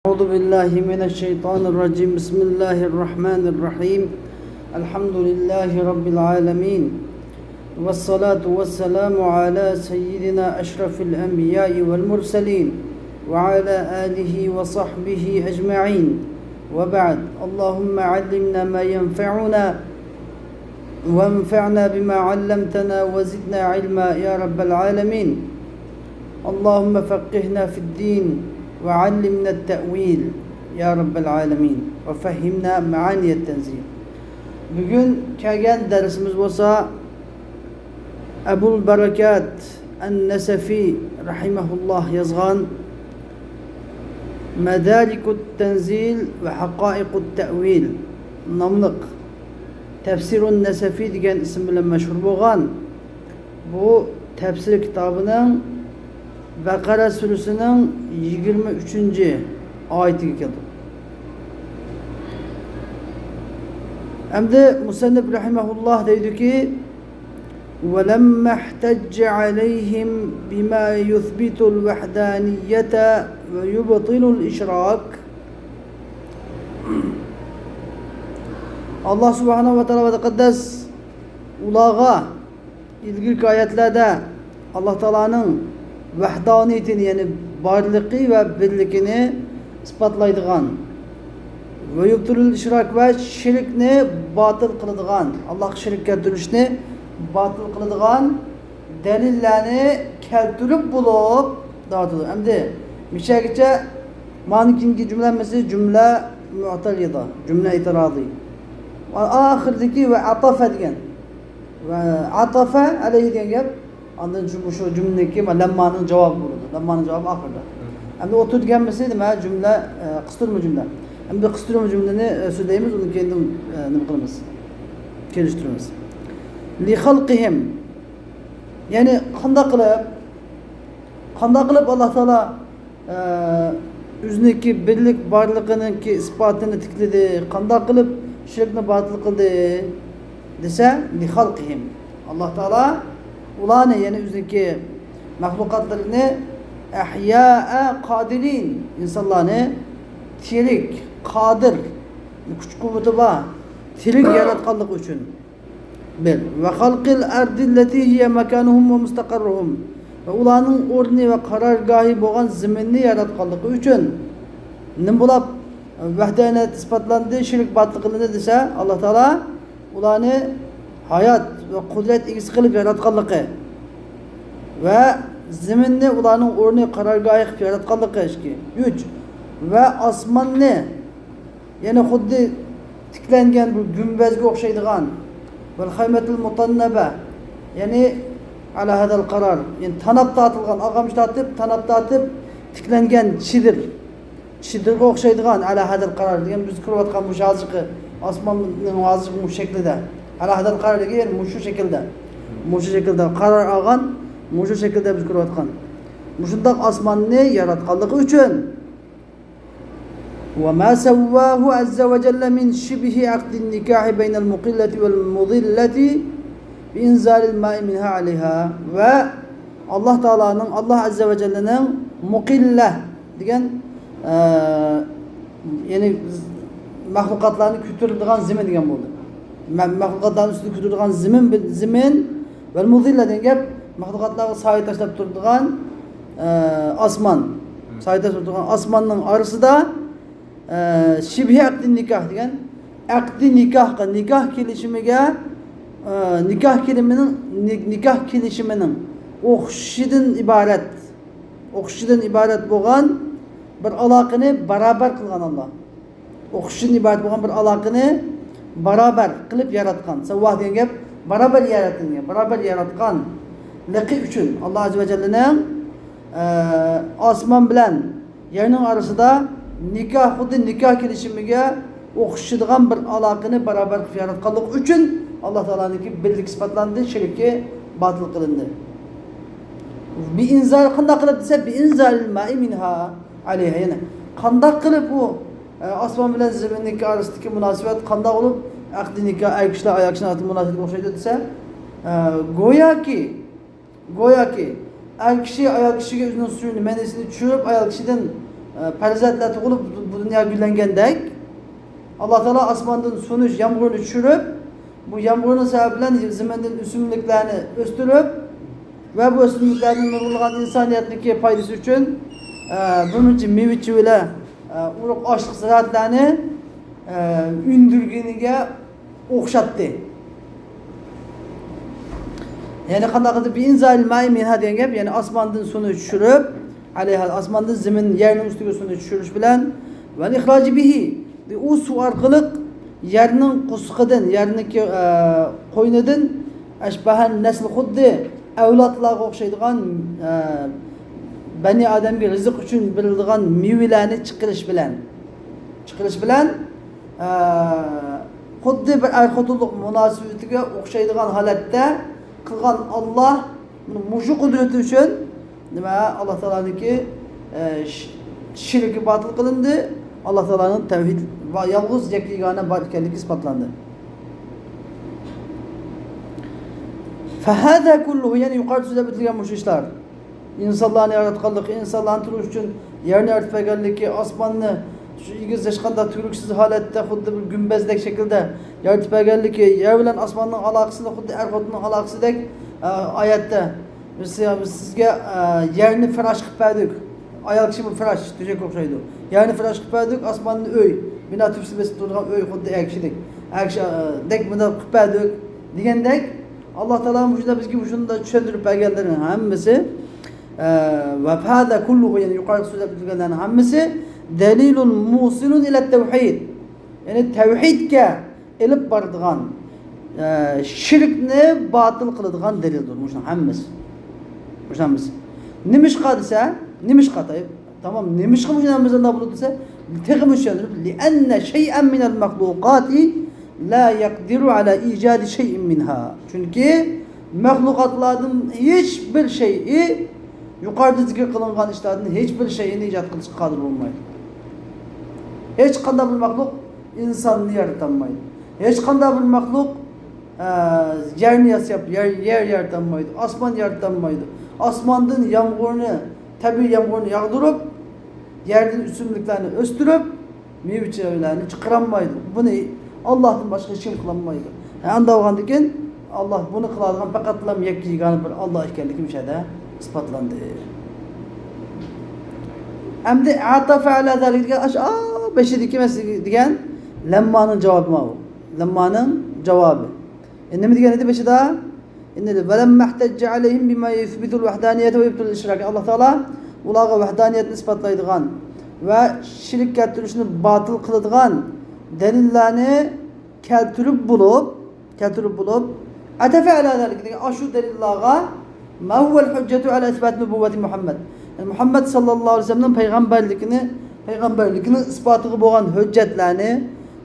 أعوذ بالله من الشيطان الرجيم بسم الله الرحمن الرحيم الحمد لله رب العالمين والصلاة والسلام على سيدنا أشرف الأنبياء والمرسلين وعلى آله وصحبه أجمعين وبعد اللهم علمنا ما ينفعنا وانفعنا بما علمتنا وزدنا علما يا رب العالمين اللهم فقهنا في الدين وعلمنا التأويل يا رب العالمين وفهمنا معاني التنزيل. Bugün kelgan dersimiz bo'lsa Abul Barakat an-Nasafi rahimahullah yozgan Madarikut Tanzil ve Haqaiqut Ta'wil nomli Tafsirun Nasafi degan ism bilan mashhur bo'lgan bu tafsir kitobining Baqara surasining 23-oyatiga keldi. Endi musannif rahimahullah deydiki وَلَمَّا احْتَجَّ عَلَيْهِمْ بِمَا يُثْبِتُ الْوَحْدَانِيَّةَ وَيُبْطِلُ الْإِشْرَاكَ Allah subhanahu wa ta'ala ve tekaddes ulağa ilgili ayetlarda Allah Ta'ala'nın vahdaniyetini yani barlığı ve birlikini ispatlaydıgan ve yubtilul işrak ve şirkni batıl kılıdıgan Allah şirk keltirishni batıl kılıdıgan delillerini keltirip bulup dağıtılır. Endi mişagicha manikinki cümlemesi cümle mu'tarida, cümle itiradi. Ve ahirdeki ve atafa degan ve atafa alayhi degan gap ondan şu cümledeki lemmanın cevabı burada. Lemmanın cevabı ahirde. Endi otur deganmisi nima cümle qistirma cümle. Endi qistirma cümleni so'zlaymiz, uni keyin nima qilamiz? Kelishtiramiz. Li xalqihim yani qanday qilib Alloh taolo o'ziniki birlik borligininki isbotini tikladi, qanday qilib shirkni batıl qildi desa li xalqihim. Alloh taolo ularni yani o'ziniki mahlukatlarını ahya'a qadirin insonlarni tirik, qodir, kuch quvvati bor, tirik yaratganlik uchun bir ve xalqil ardillati hiya makanuhum ve mustaqarruhum ve ularning o'rni ve qarorgohi bo'lgan zaminni yaratganligi uchun nim bo'lib vahdaniyat isbotlandi, shirk batıl qilindi desa Alloh taolo ularni hayat ve kudret egisi qilib yaratganligi ve zaminni ularning o'rni qarorgohi qilib yaratganligi 3 ve osmonni yani xuddi tiklangan bu gumbazga o'xshaydigan vel haymatul mutannaba yani ala hadal qarar yani tanab tortilgan og'amish tortib tanab tortib tiklangan chidirga o'xshaydigan ala hadal qarar degan biz ko'rayotgan bu hozirgi osmonning hozirgi bu shaklida ala hadal qarar degan shu shaklda qarar olgan shu shaklda biz ko'rayotgan shundoq osmonni yaratganligi uchun وما سواه عز وجل من شبه عقد النكاح بين المقلة والمضلة بإنزال الماء منها عليها ve Allah Teala'nın Allah Azze ve Celle'nin mukille degan yani mahlukatlarını kütürdüğün zemin degan bo'ldi. Mahlukatlarning üstüne kütürdüğün zemin ve mudilla degan gap mahlukatlarga sayı tashlab turadigan osmon. Sayı tashlab turadigan osmonning orasida şibhi aqdi nikah degan aqdi nikah kelishimiga nikah kelishimining o'xshishidan iborat bo'lgan bir aloqani barobar qilgan Alloh. O'xshishidan iborat bo'lgan bir aloqani barobar qilib yaratgan. Savvah degan gap barobar yaratgan liqi uchun Alloh azza va jallaning osmon bilan yerning orasida xuddi nikah kelishimiga o'xshaydigan bir aloqani barobar qilib yaratganlik uchun Alloh taolaniki birlik sifatlandi, shirki batıl qilindi. Bi inzal qanday qilib desa bi inzalil ma'i minha alayha yana qanday qilib bu osmon bilan zaminniki orasidagi munosabat qanday bo'lib aqdi nikah ayakishlar munosabatga o'xshaydi desa go'yoki ayol kishi ayol kishiga o'zining suyini manisini tushirib ayol kishidan farzandlar tug'ilib bu dunyoga gullangandek Alloh taolo osmondan so'nish yomg'irni tushirib, bu yomg'irning sababi bilan zamindan o'simliklarni o'stirib va bu o'simliklarning nurg'ulg'an insoniyatniki foydasi uchun buncha meva-chevalar, urug' oshliq ziroatlarni undirganiga o'xshatdi. Ya'ni qanday qilib inzal ma'i minha degan gap, ya'ni osmondan suvni tushirib, alayha osmondan zamin yerning ustiga suvni tushirish bilan va ixroji bihi u suv orqali yerning qusqidan, yerniki qo'ynidan ashbahan nasl xuddi avlodlarga o'xshaydigan bani odamga rizq uchun beriladigan mevalarni chiqarish bilan xuddi bir er-xotinlik munosabatiga o'xshaydigan holatda qilgan Alloh mushu qudrati uchun nima Alloh taolaniki shirki batil qilindi. Alloh taolaning tavhid va yolg'iz yagona bor ekanligi isbotlandi. Fahada kulluhu, ya'ni yuqorida so'zlab o'tilgan mush ishlar insonlarni yaratganligi, insonlarni turish uchun yerni yaratganligi, osmonni shu egiz hech qanday turiksiz holatda xuddi bir gumbazdek shaklda yaratganligi, yer bilan osmonning aloqasini xuddi er-xotinning aloqasidek oyatda biz sizga yerni firash qilib berdik. Ayol kishi bu firash to'shakka o'xshaydi. Yerni firash qilib berdik, osmonni uy, bino tubsi besib turgan uy xuddi akshidek. Akshidek buni qilib berdik degandek Alloh taolo shunda bizga shunda tushuntirib berganlarning hammasi va hada kulluhu, ya'ni yuqorida so'zlab o'tilganlarning hammasi dalilun musilun ila tavhid. Ya'ni tavhidga elib boradigan, shirkni batil qiladigan dalildir. Mushun hammasi. Nimish qadisa, nimish qatayib, tamam, nimish qilishimiz nima bo'ldi desa, teg'imish tushuntirib, li anna shay'an min al-makhluqati la yaqdiru ala ijadi shay'in minha. Chunki mahluqotlarning hech bir şeyi, yuqorida zikr qilingan ishlarning hech bir şeyini ijod qilishga qodir bo'lmaydi. Hech qanday bir mahluq insonni yaratolmaydi. Hech qanday bir mahluq yerni yasab, yer yaratolmaydi, osmon yaratolmaydi. Osmondan yomg'irni, tabiiy yomg'irni yog'dirib, yerdan o'simliklarni o'stirib, meva-chevalarni chiqarolmaydi. Buni Allohdan boshqa hech kim qilolmaydi. Anda bo'lgandan keyin Alloh buni qiladigan faqatla yakkigani bir Alloh ekanligi bu yerda isbotlandi. Endi atafa ala zalika beshidiki degan lammaning javobi bu. Lammaning javobi. Nima degan edi beshida? Innal walamma ihtajja alayhim bima yuthbitu al-wahdaniyata wa yubtil ishrak. Alloh taolo ularga vahdaniyatni isbotlaydigan va shirk keltirishni batil qiladigan dalillarni keltirib bo'lib atafa ala zalika ashu dalillarga ma huwa al-hujjatu ala isbat nubuwwati Muhammad. Muhammad sallallohu alayhi vasallam payg'ambarligini isbotiga bo'lgan hujjatlarni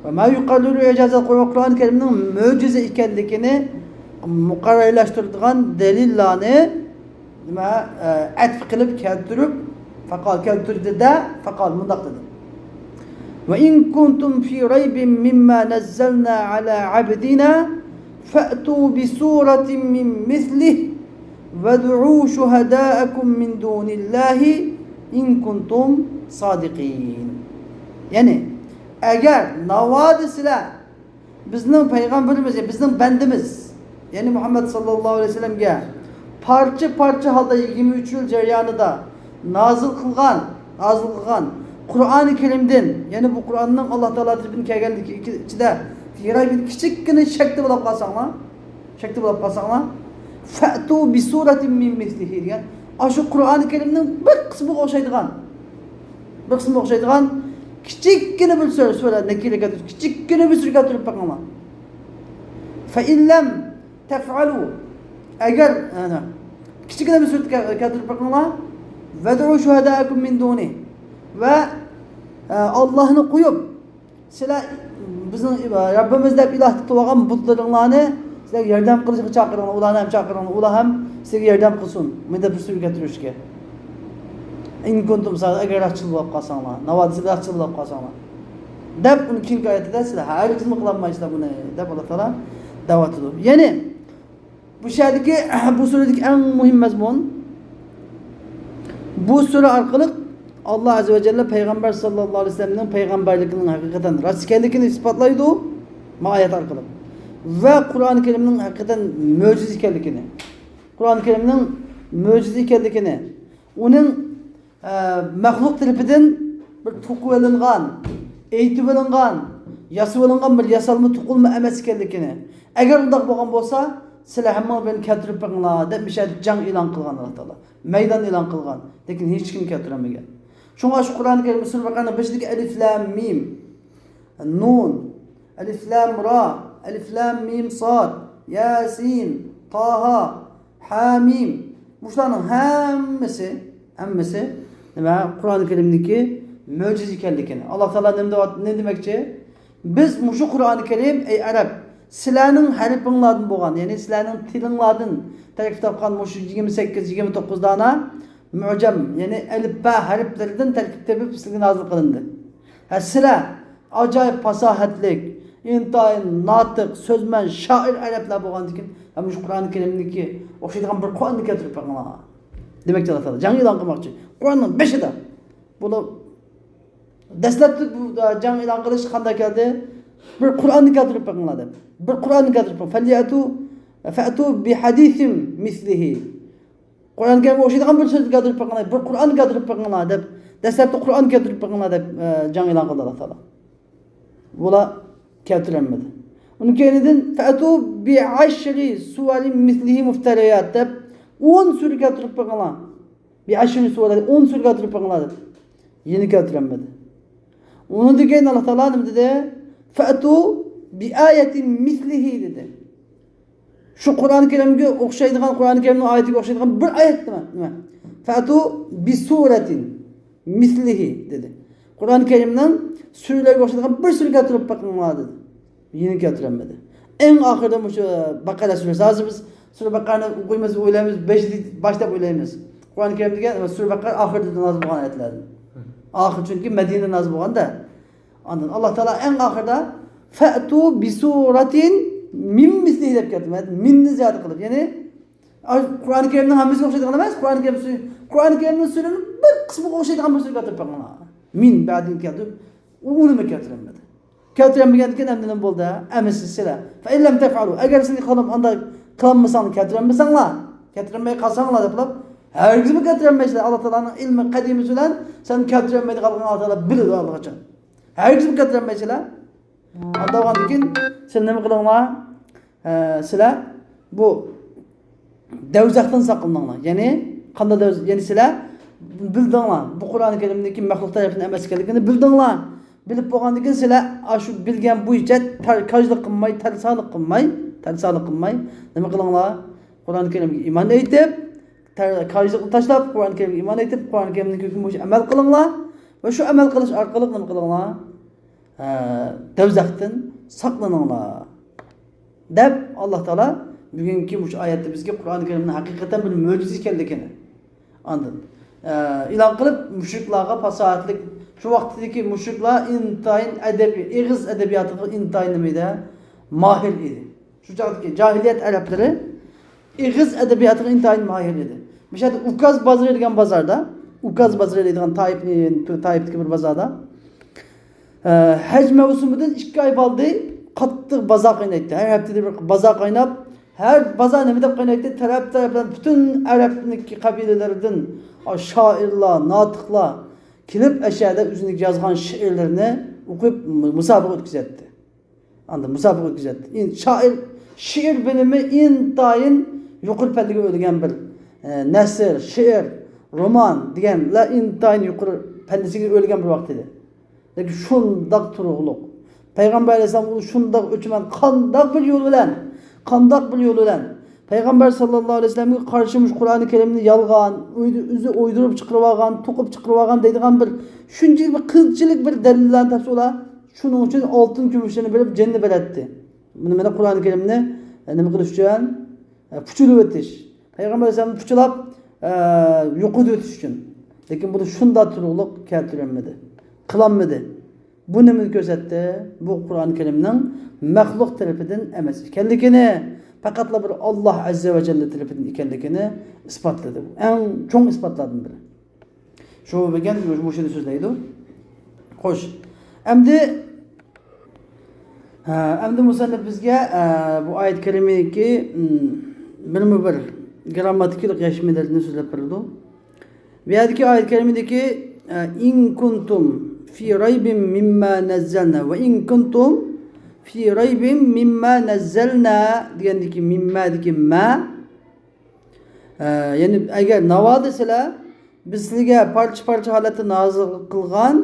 va ma yuqalliru ijazat Qur'on Karimning mo'jiza ekanligini muqarrarlashtiradigan dalillarni nima atf qilib keltirib keltirdida faqal mundaq dedi. Ve in kuntum fi raybin mimma nazzalna ala abdina fa'tu bi suratin min mislihi وَدْعُوا شُهَدَاءَكُمْ مِنْ دُونِ اللّٰهِ اِنْ كُنْتُمْ صَادِقِينَ. Yani eğer navadı silah bizning peygamberimiz, bizning bandimiz, yani Muhammed sallallahu aleyhi ve sellem'ge parça halda 23 yıl jarayonida nazil qilgan Qur'oni Karimdan, yani bu Qur'onning Alloh taolo tarafidan kelganligi ichida bir kichikgina shakli bo'lib qolsanglar, fa'tu bi suratin min mislihi degan shu Qur'oni Karimning bir qismiga o'xshaydigan kichikkina bir sura nakiraga kichikkina bir sura keltirib boqinglar. Fa in lam taf'alu, agar kichikkina bir sura keltirib boqinglar, vad'u shuhadaakum min duni, va Allohni qo'yib sizlar bizning Rabbimiz deb iloh tutib olgan butlaringlarni sizlarga yordam qilishga chaqiringlar, ularni ham chaqiringlar, ular ham sizga yordam qilsin. Menda bir sura keltirishga. In kuntum agar rachil bo'lib qolsanglar, navozida rachil bo'lib qolsanglar. Deb uni keyingi oyatida sizlar hargizmi qilolmaysizlar buni deb Alloh taolo da'vat qildi. Ya'ni bu sherdagi bu suradagi eng muhim mazmun bu sura orqali Allah Azze ve Celle Peygamber sallallahu aleyhi ve sellem'in peygamberliğinin hakikaten rastkellikini ispatlaydı bu ayet arkalı. Ve Kur'an-ı Kerim'in hakikaten mucize ikenligini, Kur'an-ı Kerim'in mucize ikenligini, onun mahluk tarafidan bir tuqib elingan, eğitib elingan, yasab elingan bir yasalma tuqulma emas ekanligini. Agar undaq bo'lgan bo'lsa, sizlar hamma beni keltirib beringlar deb bir şey jang e'lon qilgan Alloh taolo. Maydon e'lon qilgan, lekin hech kim keltirmagan. Şuna şu Kur'an-ı Kerim Sure Bakara'nın 5'deki Elif Lam Mim, Nun, Elif Lam Ra, Elif Lam Mim Sad, Yasin, Taha, Hamim. Bunların hemmesi ve Kur'an-ı Kerim'deki mucize ikenligini. Allah Teala ne demekçi? Biz şu Kur'an-ı Kerim ey Arap, sizlarning harfinglardan bo'lgan, ya'ni sizlarning tilinglardan tarkib topgan şu 28-29 dana mu'jam, yani elifba harflerinden terkip tepip sizga nazil qilindi. Sizlar acayip fasahatlik, intayin, natiq, sözmen, şair Araplar bo'lgandan keyin ham shu Qur'on Kerimniki o'xshaydigan bir Qur'onni keltirib berganlar. Demakki Alloh taolo jang e'lon qilmoqchi. Qur'onning 5'ida. Buni dastlabki bu jang e'lon qilish qanday keldi? Bir Qur'onni keltirib berganlar deb. Bir Qur'onni keltirib, fa'tu bi hadithin mislihi. Kur'an-ı Kerim'e o'xshaydigan bir so'z keltirib berganlar, bir Qur'on keltirib berganlar deb, dastlabki Qur'on keltirib berganlar deb jang e'lon qildi Alloh taolo. Bular keltirilmedi. Undan keyin fa'tu bi ashri suwarin mislihi muftariyat deb 10 sura keltirib berganlar. Bi ashri suwarin 10 sura keltirib berganlar deb. Yeni keltirilmedi. Undan keyin Alloh taolo nima dedi? Fa'tu bi ayatin mislihi dedi. Şu Kur'an-ı Kerim'e o'xshaydigan, Kur'an-ı Kerim'in ayetiga o'xshaydigan bir ayet nima? Fa'tu bi suratin mislihi dedi. Kur'an-ı Kerim'den sürelere o'xshaydigan bir sure keltirib berganlar dedi. Yeni keltirilmedi. En ahirda şu Bakara suresi. Hozir biz Sure Bakara'ni o'qiymiz, o'ylaymiz, 5 boshlab o'ylaymiz. Kur'an-ı Kerim degan Sure Bakara ahirda nazil bo'lgan oyatlardan. Ahir çünkü Medine nazil bo'lganda. Ondan Allah Teala en ahirda fa'tu bi suratin min mislihi deb keltirdi. Minni ziyada qilib. Ya'ni Qur'on Kerimning hammasiga o'xshaydigan emas, Qur'on Kerimning suraning bir qismiga o'xshaydigan bir sura keltirib berganlar. Min ba'din keltirib, uni keltirilmadi. Keltirilmagandan endi nima bo'ldi? Amisi sizlar. Fa illam taf'alu. Agar siz anda qilmasangiz, keltirilmay qolsanglar deb hergiz mi keltirilmaysizlar? Alloh taolaning ilmi qadimi bilan sen keltirilmaydi qolgan Alloh taolo biladi allaqachon. Hergiz mi keltirilmaysizlar? Ondan keyin siz nima qilinglar? Sizlar bu davzaqdan saqlaninglar. Ya'ni qanday davz, ya'ni sizlar bildinglar. Bu Qur'on Kerimdagi maxluq tarafidan emas ekanligini bildinglar. Bilib bo'lgandan keyin sizlar shu bilgan bo'yicha kajlik qilmay, tarsalik qilmay nima qilinglar? Qur'on Kerimga iymon etib, kajlikni tashlab, Qur'on Kerimga iymon etib, Qur'on Kerimning hukmi bo'yicha amal qilinglar va shu amal qilish orqali nima qilinglar? Davzaqdan saqlaninglar deb Alloh taolo bugungi bu oyatda bizga Qur'on Kerimning haqiqatan bir mo'jiza ekanligini andin e'lon qilib, mushriklarga fasohatlik, shu vaqtdagi mushriklar intayin adabiy, ig'iz adabiyatiga intayin nimada mahir edi. Shu chaqdagi jahiliyat arablari ig'iz adabiyatiga intayin mahir edi. Mishat Ukaz bozori degan bozorda, Ukaz bozori degan Taifdagi bir bozorda hac mevsumidan 2 ay bo'ldi, qattiq baza qaynaydi. Her haftada bir baza qaynab, her baza nima deb qaynaydi? Tarafdan bütün Arabniki qabilalaridan shoirlar, notiqlar kelib ashada o'zining yozgan she'rlarini o'qib musobaqa o'tkazadi. Anda musobaqa o'tkazadi. She'r bilimi intayin yuqori pallaga o'rgan bir nasr, she'r, roman deganlar intayin yuqori pallasiga o'rgan bir vaqt edi. Lekin şundak turug'luq. Peygamber Aleyhisselam şundak o'chman qandoq bir yo'l bilan Peygamber sallallahu aleyhi ve sellem'e qarshi Qur'on-i Kerimni yolg'on, o'zi o'ydirib chiqarib olgan, to'qib chiqarib olgan deydigan bir shunchalik bir qilchilik bir dalillarni topsa ular shuning uchun oltin kumushini berib jannat beradi. Buni mana Qur'on-i Kerimni nima qilish uchun? Puchulib o'tish. Peygamber Aleyhisselam puchulab yo'qotib o'tish uchun. Lekin buni shunday turug'luq keltirilmadi. Kılanmadı. Bu nima ko'rsatdi? Bu Qur'on Kerimning maxluq tarafidan emas ekanligini, faqatla bir Alloh azza va jalla tarafidan ekanligini isbotladi. Eng cho'ng isbotlardan biri. Şu bilgan bu yerda so'zlaydi. Xo'sh. Endi musannif bizga bu oyat karimadagi bir grammatikal yashmalarni so'zlab berdi. Bu yerdagi oyat karimadagi in kuntum fi raybin mimma nazzalna va in kuntum fi raybin mimma nazzalna degandagi mimma degi ma ya'ni agar navo desalar biz sizlarga parcha holatda nozil qilgan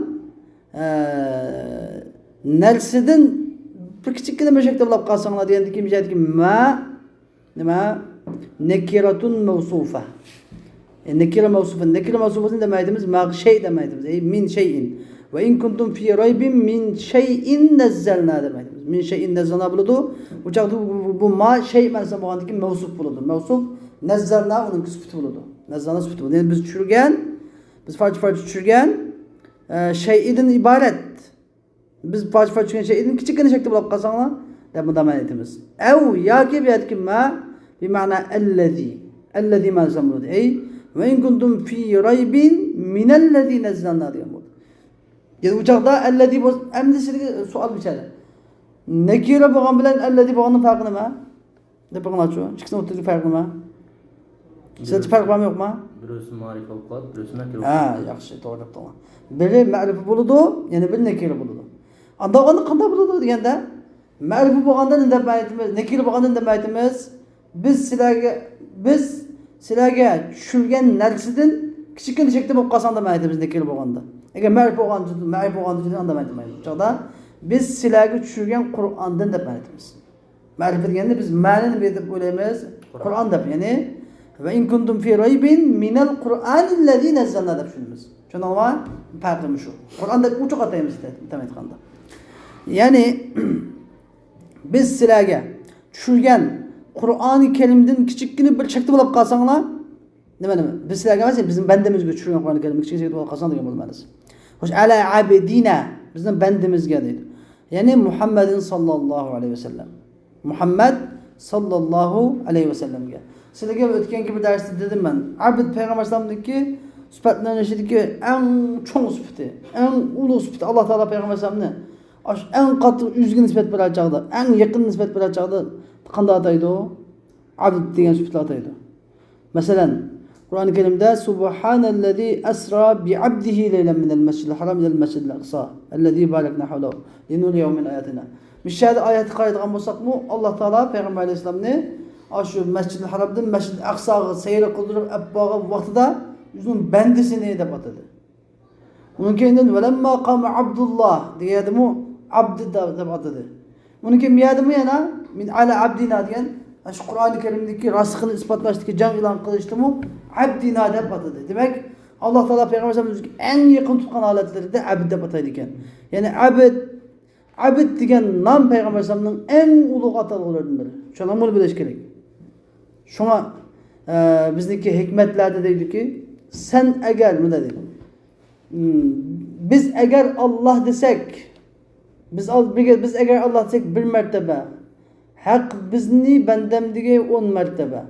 narsadan bir kichikgina mushakda bo'lib qolsanglar degandagi mijadagi ma nima nakiratun mavsufa. Nakira mavsufa. Nakira mavsufasini demaymiz, ma shay demaymiz. Min shay'in. Ve in kuntum fi raybin min shay'in nazzalna demaymiz. Min shay'in nazzalna bo'ladi. Bu chaqda bu ma shay mansa bo'lgandiki mavsuf bo'ladi. Mavsuf nazzalna uning sifati bo'ladi. Nazzalna sifati bo'ladi. Yani biz farklı tushirgan shay'dan iborat. Biz farklı tushirgan shay'dan kichikgina shaklda bo'lib qolsanglar deb bunday aytamiz. Aw yoki bu yerki ma bi ma'na allazi ma zamrud. Ve in kuntum fi raybin min allazi nazzalna degan bo'ldi. Yani bu chaqda allazi endi sizga savol bichadi. Nakira bo'lgan bilan allazi bo'lganning farqi nima? Deb bilmoqchi. Ikkisining o'rtasidagi farq nima? Sizda farq bormi yo'qmi? Birisi ma'rifa qiladi, birisi nakira. Ha, yaxshi, to'g'ri debdinglar. Biri ma'rifa bo'ladi, yana biri nakira bo'ladi. Anda qanday bo'ladi deganda, ma'rifa bo'lganda nima deb aytamiz, nakira bo'lganda nima deb aytamiz? Biz sizlarga tushirgan narsadan kichikgina shaklda bo'lib qolsa deb aytamiz nakira bo'lganda. Agar ma'rifa bo'lganda unda aytmaymiz. Chaqda biz sizlarga tushirgan Qur'ondan deb aytamiz. Ma'rifa deganda biz ma'nini deb o'ylaymiz, Qur'on deb, ya'ni ve in kuntum fi raybin minal Qur'anillazi nazzalna deb tushunamiz. Tushundingizmi? Farqi shu. Qur'onda uch qataymiz aytganda. Ya'ni biz sizlarga tushirgan Qur'oni Karimdan kichikgina bir shaklda bo'lib qolsanglar, nima? Biz sizlarga emas, bizning bandamizga tushirgan Qur'oni Karim kichik shaklda bo'lib qolsang degan bo'lmadi. Xo'sh, ala abidina bizning bandimizga deydi. Ya'ni Muhammadin sallallohu alayhi vasallam. Muhammad sallallohu alayhi vasallamga. Sizlarga o'tgangi bir darsda dedim men. Abd payg'ambar sallamniki sifatlanishidagi eng cho'ng sifati, eng ulug' sifati Alloh taolo payg'ambar sallamni eng qattiq uzgin sifat bilan chaqdi, eng yaqin sifat bilan chaqdi. Qanday ataydi? Abd degan sifatni ataydi. Masalan, Qur'oni Karimda subhanallazi asra bi abdihi laylan minal masjidil haram ilal masjidil aqsa allazi barakna hawlahu linuriyahu min ayatina. Mishada oyatni qaraydigan bo'lsakmi, Alloh taolo payg'ambar alayhisolamni shu Masjidil Haramdan Masjidil Aqsoga sayr qildirib abboga vaqtida o'zining bandisini deb atadi. Undan keyin valamma qama Abdullah deyadimi, abd deb atadi. Undan keyin miyadimi yana min ala abdina degan shu Qur'oni Karimdagi rasikhini isbotlashdagi jang e'lon qilishdimi, abdina deb atadi. Demak, Alloh taolo payg'ambarimizga eng yaqin tutgan holatlarida abd deb ataydi ekan. Ya'ni abd degan nom payg'ambarimizning eng ulug' atalg'ilaridan biri. Shuni ham bilish kerak. Şuna bizdeki hikmetlerde deydiki sen eğer mi dedi? Biz eğer Allah desek biz eğer Allah desek bir mertebe hak bizni bendemdige 10 mertebe.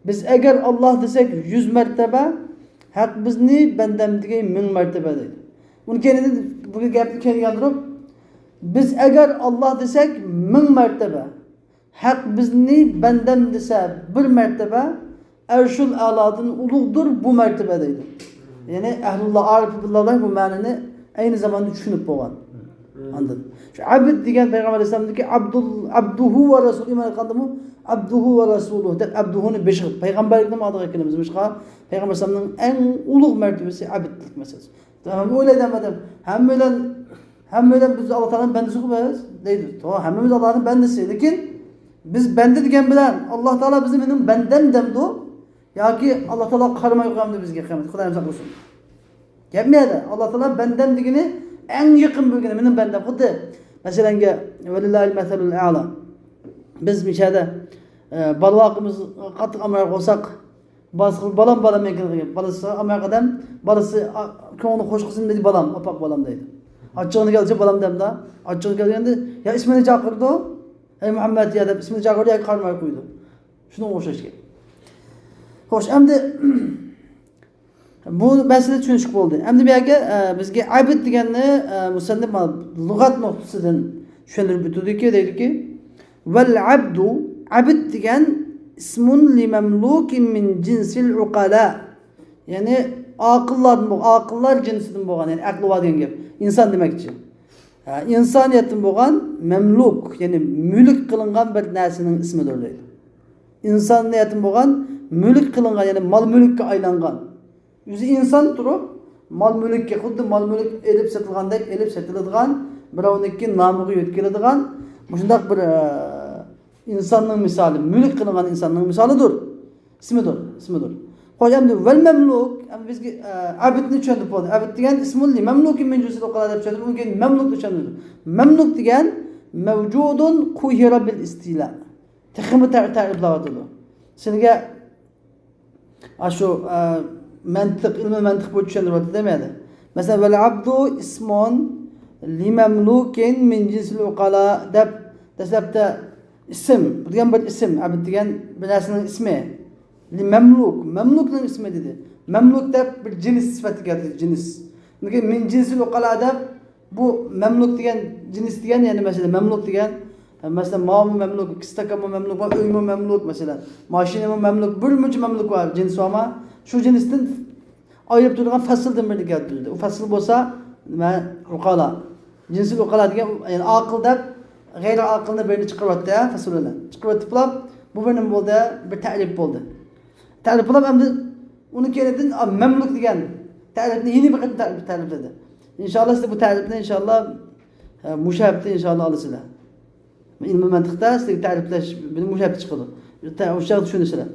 Biz eğer Allah desek 100 mertebe hak bizni bendemdige 1000 mertebe dedi. Bunu kendini bu gapni kendi yandırıp biz eğer Allah desek 1000 mertebe hak bizni benden dese bir mertebe erşul aladın ulug'dur bu mertebedeydi. Yani ehlullah arif billahlar bu manini aynı zamanda düşünüp boğan. Anladın? Şu abd degan Peygamber Aleyhisselam'daki abduhu ve rasul iman qandımı abduhu ve rasuluhu deb abduhuni beşi peygamberlikni ma'noga kelamiz. Boshqa Peygamber Aleyhisselam'ның en ulug' mertebesi abdlik meselesi. Tamam öyle demedim. Hammadan biz Allah Teala'nın bendisi biz deydi. Tamam hammamiz Allah'ın bendisi. Lekin biz bende degan bilan Alloh taolo bizni mening bandam demdi yoki Alloh taolo qaramay qo'yamdi bizga qiyomat. Xudoyim saqlasin. Gapmaydi. Alloh taolo bandam degani eng yaqin bo'lgani mening bandam. Xuddi masalanga valillahil masalul a'la. Biz mishada balvoqimiz qattiq amal qilsak, balam men qilgan. Balasi amal qadam, balasi ko'ngli xo'sh qilsin dedi balam, opaq balam deydi. Achchig'ini kelsa balam demda. Achchig'i kelganda ya ismini chaqirdi. Ey Muhammed ya deb ismini chaqirdi, qarmay qo'ydi. Shunga o'xshashgan. Xo'sh, endi Bu mesele tushunishib bo'ldi. Endi bu yerga bizga abid deganni musannif lug'at nuqtasidan tushuntirib o'tdiki, deydiki val abdu abid degan ismun li mamlukin min jinsil uqala. Ya'ni aqllar jinsidan bo'lgan, ya'ni aqli bor degan gap. Inson demakchi. İnsaniyatdan bo'lgan mamluk, ya'ni mulk qilingan bir narsaning ismidir deydi. İnsaniyatdan bo'lgan mulk qilingan, ya'ni mol mulkka aylangan. O'zi inson turib, mol mulkka xuddi mol mulk elib sotilgandek elib sotiladigan, birovniki nomiga yetkaziladigan, shunday bir insonning misoli, mulk qilingan insonning misolidir. Ismidir. Xo'sh, endi val mamluk, endi bizga abidni tushuntirib bo'ldi. Abid degan ismul mamlukin min jinsil uqala deb tushuntirib, unga mamluk tushuntirdi. Mamluk degan mavjudun quhira bil istila. Texmi ta'riflayotdi. Sizga shu mantiq, ilmi mantiq bo'yicha tushuntiryapti demaydi. Masalan, val abdu ismun li mamlukin min jinsil uqala deb dastlabda ism, degan bir ism, abid degan bir narsaning ismi. Memlukning ismi dedi. Memluk deb bir cins sifati keldi, cins. Lekin min jinsil uqala deb bu memluk degan cins degan, ya'ni mesela memluk degan, mesela ma'mu memluk, istakamu memluk va uymu memluk mesela. Mashinamu memluk, bir muncha memluk var cins ama şu cinsdan ayırıp turgan fasldan biri keldi. O fasl bo'lsa nima uqala. Jinsil uqala degan, ya'ni aql deb g'ayri aqlni birini chiqaryapti, fasldan. Chiqaryapti. Bu benim bo'ldi, bir ta'rif bo'ldi. Ta'riflab endi uni keledin mamluk degan ta'rifni yeni bir ta'rifladi. İnşallah siz bu ta'rifni inshaalloh mushabda inshaalloh olasizlar. Ilmiy mantiqda siz ta'riflash buni mushabda chiqadi. O'sha tushunishlar.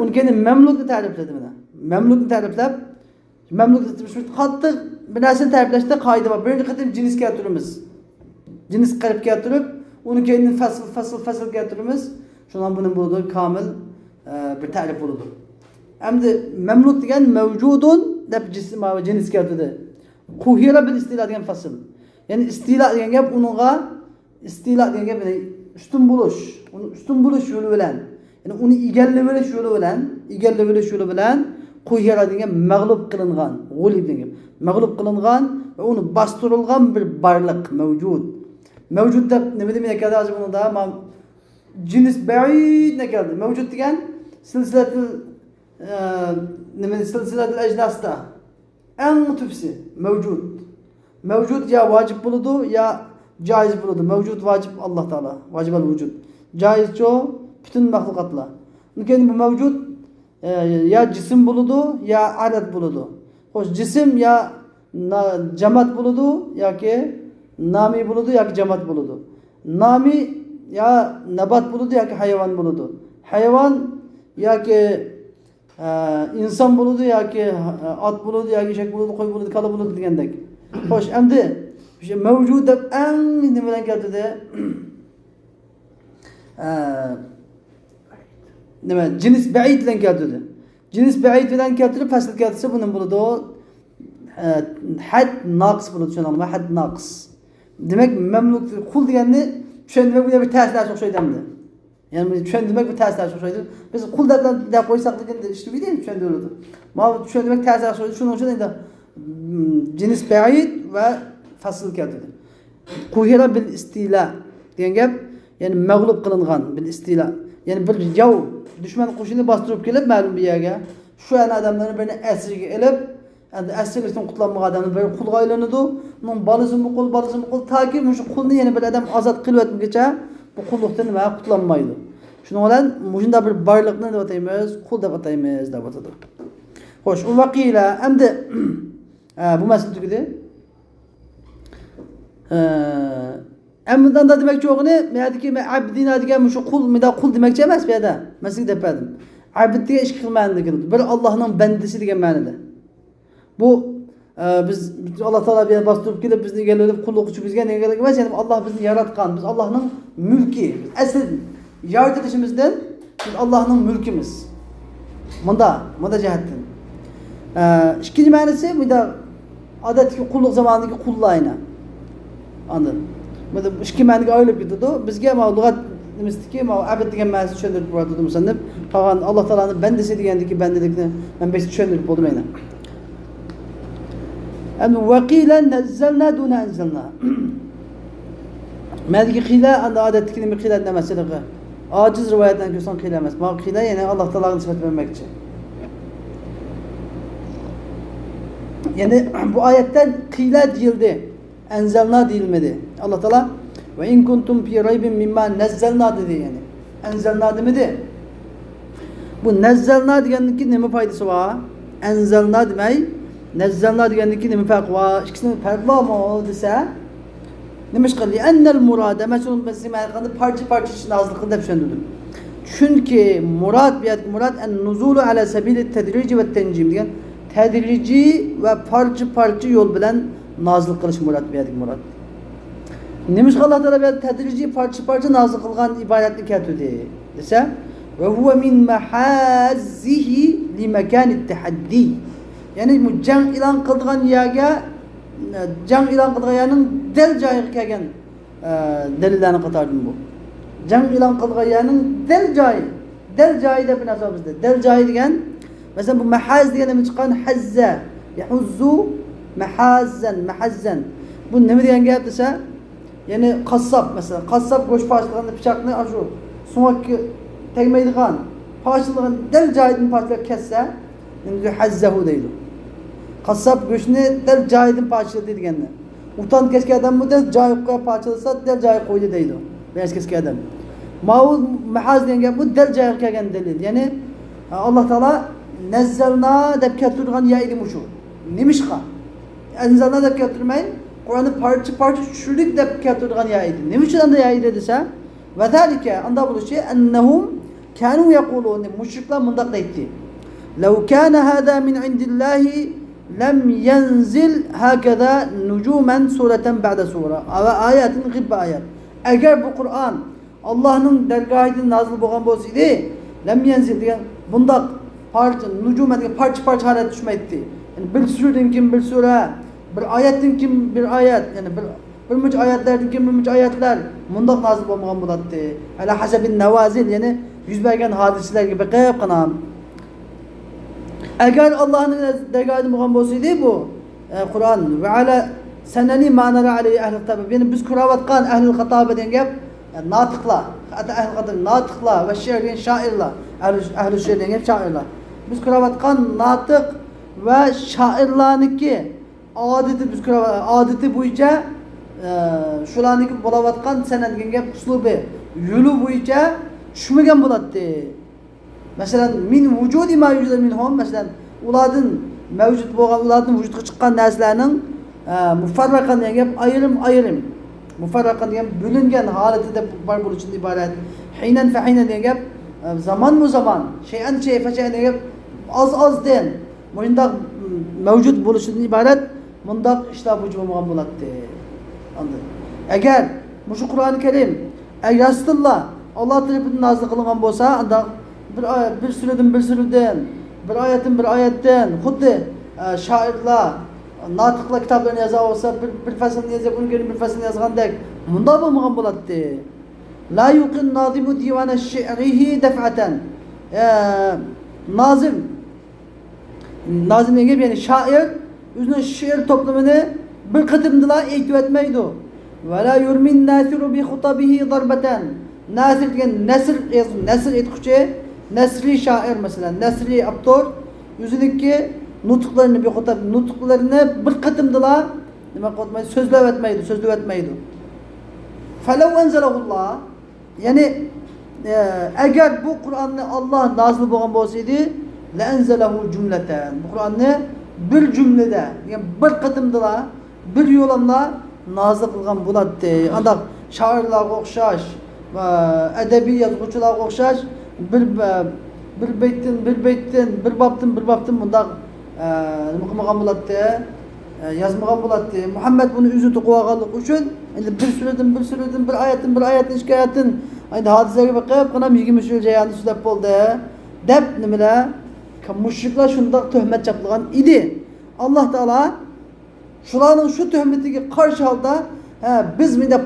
Uni keyin mamlukni ta'rifladi mana. Mamlukni ta'riflab mamluk shu qattiq bir narsani ta'riflashda qoida bor. Birinchi qatim jins keltiramiz. Jins qarib keltirib, uni keyin fasl keltiramiz. Shundan buni bo'ladi komil bir ta'rif bo'ladi. Endi mamluk degan mavjudun deb jins keltirdi. Quhira bil istila degan fasl. Ya'ni istila degan gap uningga istila degan gap ustun bo'lish yo'li bilan, ya'ni uni egallab olish yo'li bilan quhira degan mag'lub qilingan, g'olib degan. Mag'lub qilingan va uni bostirilgan bir barliq mavjud. Mavjud deb nima demak hozir bunda cins ba'id ne keldi? Mavjud degan silsilatul silsilatul ajnasda en tufsi mevcut. Mevcut ya vacip buludu ya caiz buludu. Mevcut vacip Allah Teala. Vacib el vücud. Caiz çoğu bütün mahlukatla. Mümkün bu mevcut ya cisim buludu ya adet buludu. Hoş cisim ya cemaat buludu ya ki nami buludu ya ki cemaat buludu. Nami ya nebat buludu ya ki hayvan buludu. Hayvan ya ki insan buludu ya ki at buludu ya ki eşek buludu, koy buludu, kala buludu degandek. Hoş, endi mevcut deb en nimadan keldi de nima cins ba'id bilan keldi. Cins ba'id bilan keltirib fasl keltirsa bundan buludu had naqs buludu, tushunamizmi? Had naqs. Demak mamluk qul deganni tushundirib bir ta'sirlash o'xshaydi endi. Yani tushundirmak bir ta'sirlash o'xshaydi. Biz qul deb qo'ysak deganda ishlaydi, tushundiradi. Mana tushundirmak ta'sirlash o'xshaydi. Shuning uchun endi cins ba'id va fasl keltirdi. Quhira bil istila degan gap, ya'ni mag'lub qilingan bil istila. Ya'ni bir yov dushman qo'shini bostirib kelib ma'lum bir yerga, shu odamlarni birini asirga elib, endi asirlikdan qutlanmagan odamni bir qulga aylanadi. Uning bolasini qul toki shu qulni yana bir odam ozod qilib o'tguncha bu qullikdan nima qutlanmaydi. Shuning bilan shunda bir barliqni deb ataymiz, qul deb ataymiz deb atadi. Xo'sh, u vaqila endi bu masala tugadi. Amdan da demakchi o'g'ini, meniki abdina degan shu qul, menda qul demakchi emas bu yerda. Men sizga depadim. Abd degan ish qilmaydi degan. Bir Allohning bandasi degan ma'noda. Bu biz Allah Teala bize bastırıp gelip bizni egallayıp kulluk için bizga egallayıp emas, yani Allah bizni yaratgan, biz Allah'ın mülki. Asıl yaratılışımızdan biz Allah'ın mülkimiz. Munda cihatdan. İkinci ma'nosi bunda odatdagi kulluk zamanındaki kullayına. Anladın? Bunda ikki ma'noga ayrılib ketadi. Bizga lug'at nimistiki ma abid degan ma'nosi tushuntirib bordi musannif. Qolgan Alloh taolaning bandasi degandiki bandalikni men besh tushuntirib bo'ldim aynan. Endi vaqila nazzalna duna anzalna. Madagi qila anda odatdagi nima qila emasliigi. Ojiz rivoyatdan ko'rsan qila emas. Ma qila ya'ni Alloh taolaga nisbat bermoqchi. Yani bu ayetten qila deyildi. Enzelna deyilmedi. Allah Teala ve in kuntum fi raybin mimma nazzalna dedi yani. Enzelna demedi. Bu nazzalna deganiki nima foydasi bor? Enzelna demay, nazzalna deganiki nima farqi bor? İkisinin farqi bormi desa? Nima ish qildi? Annal murada masalan biz qanday parcha ichida nazil deb tushundim. Chunki murad murad an-nuzulu ala sabili at-tadrij ve at-tanjim degan tedrici ve parça yol bilen nazil kılış murad bedik murad. Nemiş Allah Teala bir tedrici parça nazil kılgan ibaretli ketudi. Dese ve huve min mahazzihi li mekanit tahaddi. Yani bu can ilan kıldıgan yaga can ilan kıldıgan yanın del cayı kelgen delillerini katardım bu. Can ilan kıldıgan yanın del cayı da bir nasıl bizde. Del cayı degen mesela bu mahaz diye çıkan hazza yahuzzu mahazzen bu ne diyen gap dese yani kassap mesela kassap goş parçalarını bıçakını aşu sonraki tegmeydigan parçalarını del cahidin parçalar kesse yani hazzahu deydi. Kassap goşunu del cahidin parçaları deganlar. Utan keski adam mı del cahid parçalasa del cahid koydu deydi. Beyaz keski adam. Ma'u mahaz diyen gap bu del cahid kelgen delil. Yani Allah Teala Nezzalna deb keltirgan ya idi mushu. Nimishqa? Nezzalna deb keltirmay, Qur'onni parça tushirdik deb keltirgan ya idi. Nima uchun anda ya idi desa? Va zalika anda bo'lishi annahum kanu yaqulun mushriklar mundaq deydi. Law kana hada min indillahi lam yanzil hakaza nujuman suratan ba'da sura. Ava ayatin g'ibba ayat. Agar bu Qur'on Allohning dargohidan nozil bo'lgan bo'lsa edi, lam yanzil degan bundaq parça, nucum edin parça halet düşmeydi. Yani bir süreden kim bir sure, bir ayetin kim bir ayet, yani bir müc ayetlerden kim bir müc ayetler mundak nazil olmagan buladı. Ala hasabin nevazil yani yüz bergen hadiseler gibi qeyb qanam. Eğer Allah'ın dergahı bo'lgan bo'lsaydi bu Kur'an ve ala seneni manara alayhi ahli kitab. Yani biz kuravatkan ahli kitab degan gap natiqlar, hatta ahli kitab natiqlar ve şiir degan şairlar, ahli şiir degan şairlar. Biz kuravatkan natık ve şairlarniki adeti boyunca şularniki bulavatkan senen degan gap uslubi yolu boyunca tushmagan bo'ladi. Mesela min vujudi ma yujudu minhum mesela ulardan mavjud bo'lgan ulardan vujudga chiqqan narsalarning mufarraqan degan gap ayrim mufarraqan degan bo'lingan holatida bar bo'lishidan iborat. Hinan fa hinan degan gap zaman bu zaman şeyan fa şeyan degan gap az-azdan bundaq mavjud bo'lishidan iborat bundaq ishlar vujud bo'lmagan bo'ladi. Anladın? Eğer bu Kur'an-ı Kerim Rasulullah Allah tarafından nazil kılınan bolsa anda bir süreden bir ayetten xuddi şairlar natıqlar kitaplarını yazar olsa bir faslını yazar bunu görün bir faslını yazgandek bunda bo'lmagan bo'ladi. La yuqin nazimu divana shi'rihi daf'atan. Nazim ne gibi yani şair özünün şiir toplamını bir kıtımdıla eğitim etmeydi. Ve la yurmin nasiru bi khutabihi darbeten. Nasir degan nasr etkuchi nasri şair mesela nasri abdur özününki nutuklarını bir xutab nutuklarını bir kıtımdıla nima qilmaydi so'zlab etmeydi. Falav anzalahullah yani eğer bu Kur'an'ı Allah nazil bo'lgan bo'lsaydi la anzalahu cümleten bu Kur'an'ı bir cümlede yani bir qıtımdıla bir yo'lamla nazil qilgan bo'ladi. Andaq shoirlarga o'xshash va adabiy yozuvchilarga o'xshash bir beytdan bir bobdan bundaq nima qilmagan bo'ladi, yozmagan bo'ladi. Muhammad buni o'zi to'qivaganlik uchun endi bir suradan bir oyatdan ikki oyatdan endi hodisaga boqib qanam 20 joyani so'zlab bo'ldi deb nimalar mushriklar shundoq tuhmat chaplagan edi. Alloh taolo shularning shu tuhmatiga qarshi holda biz menda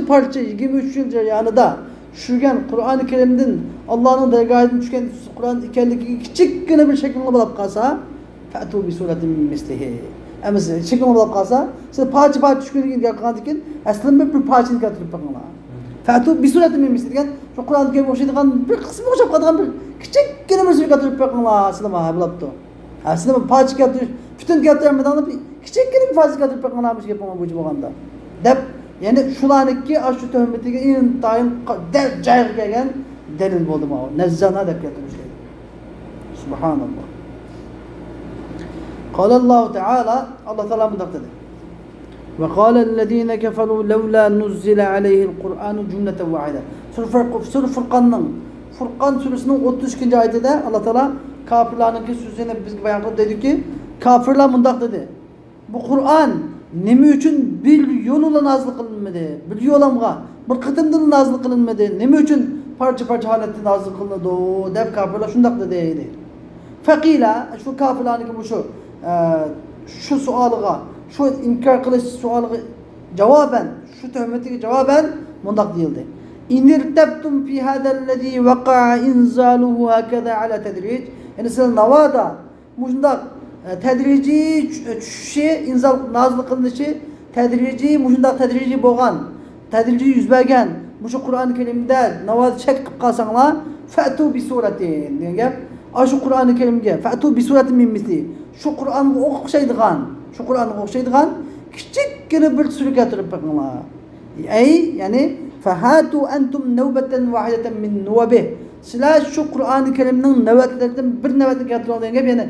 parcha 23 yil jarayonida tushirgan Qur'oni Karimdan Allohning dargohidan tushgan Qur'on ekanligiga kichikgina bir shaklni bo'lib qolsa, fa'tu bi suratin min mislihi. Emas, shaklni bo'lib qolsa, siz parcha tushkunligini qilgandan keyin aslida bir parchani keltirib qo'yinglar. Fa'tu bi suratin min mislihi degan shu Qur'on Karim o'xshaydigan bir qismi o'xshab qolgan bir kichikgina bir sura keltirib qo'yinglar, sizlar bo'libdi. Aslida parcha keltirish, butun keltirmadan kichikgina bir parcha keltirib qo'yinglar bu gapga bo'lganda. Deb yani shularniki shu tuhmatiga intayin joyiga kelgan dalil bo'ldi bu. Nazzana deb keltirishdi. Subhanalloh. قال الله تعالى الله تعالى مدقته وقال الذين كفروا لولا نزل عليه القرآن جملة واحدة سورة Furqan suresinin 32. ayetinde Allah Teala kafirlerin sözüne biz bayan kılıp dedi ki kafirler mundak dedi. Bu Kur'an nemi üçün bir yoluyla nazlı kılınmadı. Bir yolamga bir kıtımdan nazlı kılınmadı. Nemi üçün parça halette nazlı kılınmadı. O dep kafirler şundak dedi. Fakila şu kafirlerin bu şu sualıga şu inkar kılış sualıga cevaben şu töhmetine cevaben mundak değildi. İnirtebtum fi hadellezî vaka'a inzaluhu hakeza ala tedric. Yani siz navada mundak tedrici şey inzal nazlı kılınışı tedrici mundak tedrici boğan tedrici yüz bergen bu şu Kur'an-ı Kerim'de navada çekip kalsanlar fa'tu bi suretin diye şu Kur'an-ı Kerim'ge fa'tu bi suretin min misli şu Kur'an'ı okşaydıgan küçükkene bir sure getirip bakınlar. Yani fahatu entum nevbeten vahideten min nuvabih. Sizler şu Kur'an-ı Kerim'nin nöbetlerinden bir nöbetini getirin gibi yani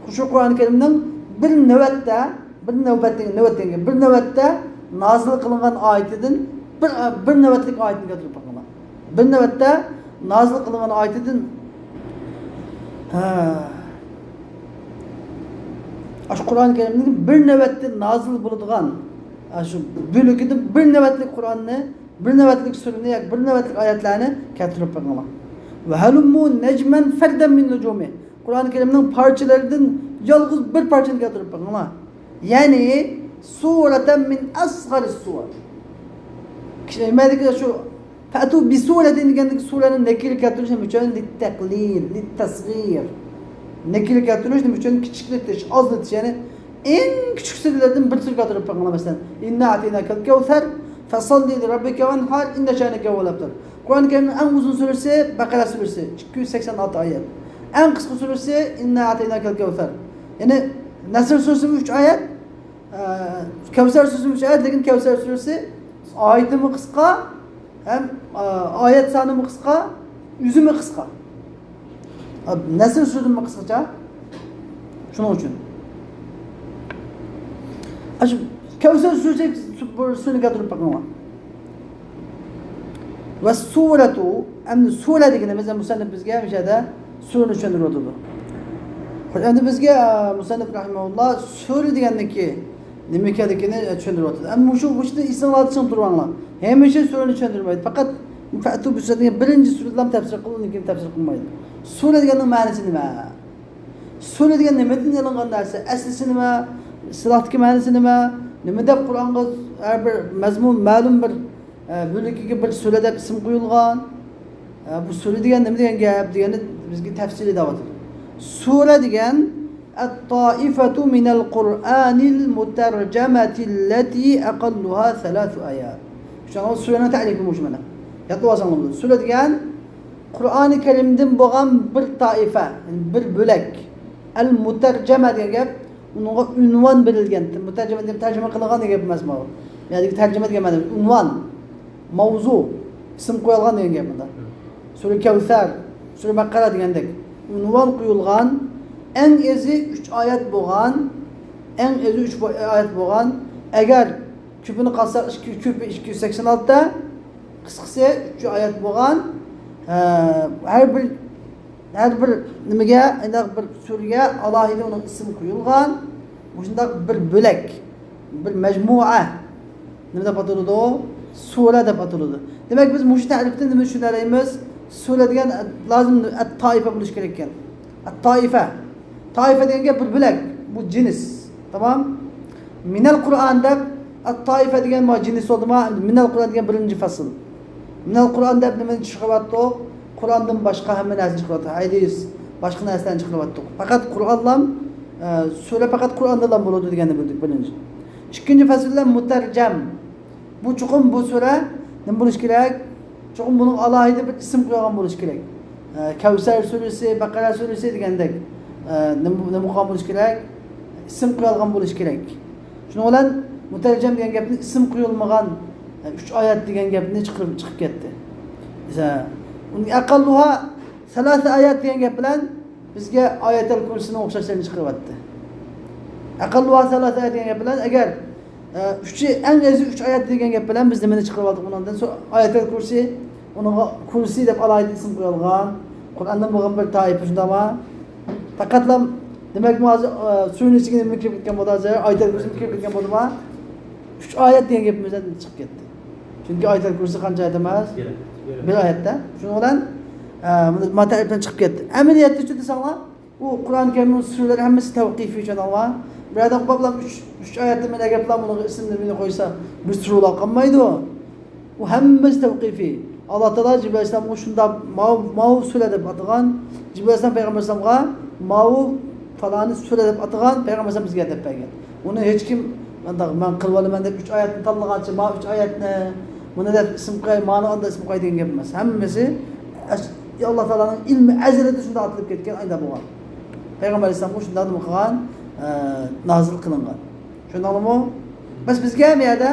şu Kur'an-ı Kerim'nin bir nöbette nazil kılınan ayetinden bir nöbetlik ayetini getirip bakınlar. Bir nöbette nazil kılınan ayetinden şu Kur'an-ı Kerim'nin bir nöbette nazil bulunduğun şu bölükünde bir nöbetlik Kur'an'ı bir nöbetlik sureni bir nöbetlik ayetlerini getirip bakınlar. Ve halummu necmen ferden min nucumi. Kur'an-ı Kerim'nin parçalarından yalnız bir parçanı getirip bakınlar. Yani sureten min asgari suvar. Medik'de şu fa'tu bi suretin degendeki surenin nekili getirişi için litteklil, littesgir. Nekili getirişi için küçükletiş, azletiş yani en küçük surelerden bir sure getirip bakınlar mesela. İnna a'teynakel kevser fesalli li rabbike venhar inne şâneke huvel abtar. Kur'an-ı Kerim'in en uzun suresi Bakara suresi 286 ayet. En kısa suresi İnna a'teynakel kevser. Yani Nasr suresi 3 ayet, Kevser suresi 3 ayet, lakin Kevser suresi ayeti mi kıska, hem ayet sanı mı kıska, yüzü mü kıska. Nasr suresi mi kıskaca? Şunun için. Kevser suresi suyunu getirip bakın var. Ve suretu, hem sure degine mesela musannif bizge bir şeyde surunu çöndürüyordu. Endi bizge musannif rahimahullah sure degandeki nima ekanligini tushuntiryapti. Ammo shu ismlarni tushunib turibanglar. Hamisha surani tushuntirmaydi. Faqat fa'tu bi degan birinchi suradan tafsir qilib, keyin tafsir qilmaydi. Sura deganning ma'nosi nima? Sura degan nimadan yalangan narsa? Aslisi nima? Silohdagi ma'nosi nima? Nima deb Qur'onga har bir mazmun ma'lum bir bo'likiga bir sura deb ism qo'yilgan. Bu sura degan nima degan gap degani bizga tafsir etyapti. Sura degan الطائفة من القرآن المترجمة التي أقلها 3 آيات. Şuna sure ta'rif mujmala. Yatlıvasanlar. Sure degan Qur'oni Kerim'den bo'lgan bir taifa, bir bo'lak. Al mutarjama degan gap, unga unvon berilgan. Mutarjama deb tarjima qilingan degan gap emas bu. Ya'ni tarjima degan ma'no unvon, mavzu, ism qo'yilgan degan gap bunda. Sure Kevser, Sure Baqara degandek unvon qo'yilgan en ezi 3 ayet bo'lgan, en ezi 3 ayet bo'lgan. Agar küpünü qalsak küpü 286 da qisqasi 3 ayet bo'lgan. Her bir nimaga, aniq bir surga alohida uning ismi qo'yilgan. Shunday bir bo'lak, bir majmua nima deb ataladi? Sura deb ataladi. Demak biz mush ta'rifdan nima tushunamiz? Sura degan lozim at-taifa bo'lish kerak ekan. At-taifa. Taifa degan gap bir bo'lak, bu jins. Tamam? Minal Qur'onda at-taifa degan ma jins bo'ldimi? Minal Qur'on degan birinchi fasl. Minel Kur'an deb nimani chiqaryapti? Qur'ondan boshqa hamma narsa chiqaryapti. Hadis, boshqa narsalarni chiqaryapti. Faqat Qur'ondan sura faqat Qur'ondan bo'ladi deganni bildik birinchi. Ikkinchi faslda mutarjam. Bu chuqum bu sura nima bo'lish kerak? Chuqum buning alohida bir ism qo'ygan bo'lish kerak. Kavsar surasi, Baqara surasi degandek nima qilgan bo'lish kerak? Ism qo'yilgan bo'lish kerak. Shuning bilan mutarjam degan gapni ism qo'yilmagan 3 oyat degan gapni chiqib ketdi. Uning aqalluha 3 oyat degan gap bilan bizga oyatul kursini o'xshashlarni chiqaryapti. Aqalluha 3 oyat degan gap bilan agar en az 3 oyat degan gap bilan biz nimani chiqaryaptik bundan so'ng oyatul kursi, unga kursi deb alohida ism qo'yilgan. Qur'ondan bo'lgan bir toifa shundami? Faqatlam demak hozir suyun ichiga nima kirib ketgan bo'ldi hozir? Oyatul kursi kirib ketgan bo'ldimi? 3 oyat degan gapimizdan chiqib ketdi. Chunki oyatul kursi qancha oyat emas? Bir oyatda. Shuning bilan materialdan chiqib ketdi. Amaliyotda chu desanglar, u Qur'on Karimning suralari hammasi tavqifiy uchun Allah. Buradan qo'plab 3 oyatni men agar bunga ismini qo'ysa, bir sura qolmaydi u. U hammasi tavqifiy. Alloh taolo Jibril alayhisolamga shunda ma'u sura deb atagan, Jibril alayhisolam payg'ambarga ma'u falani sura deb atagan payg'ambar bizga deb bergan. Uni hech kim men qilib olaman deb 3 oyatni tanlagancha, ma 3 oyatni buni deb ism qo'y, ma'no onda ism qo'y degan gap emas. Hammasi Alloh taoloning ilmi azalida shunda atilib ketgan ayda bo'lgan. Payg'ambar alayhisolam shunda nima qilgan? Nazil qilingan. Shundaqmi? Biz bizga ham yerda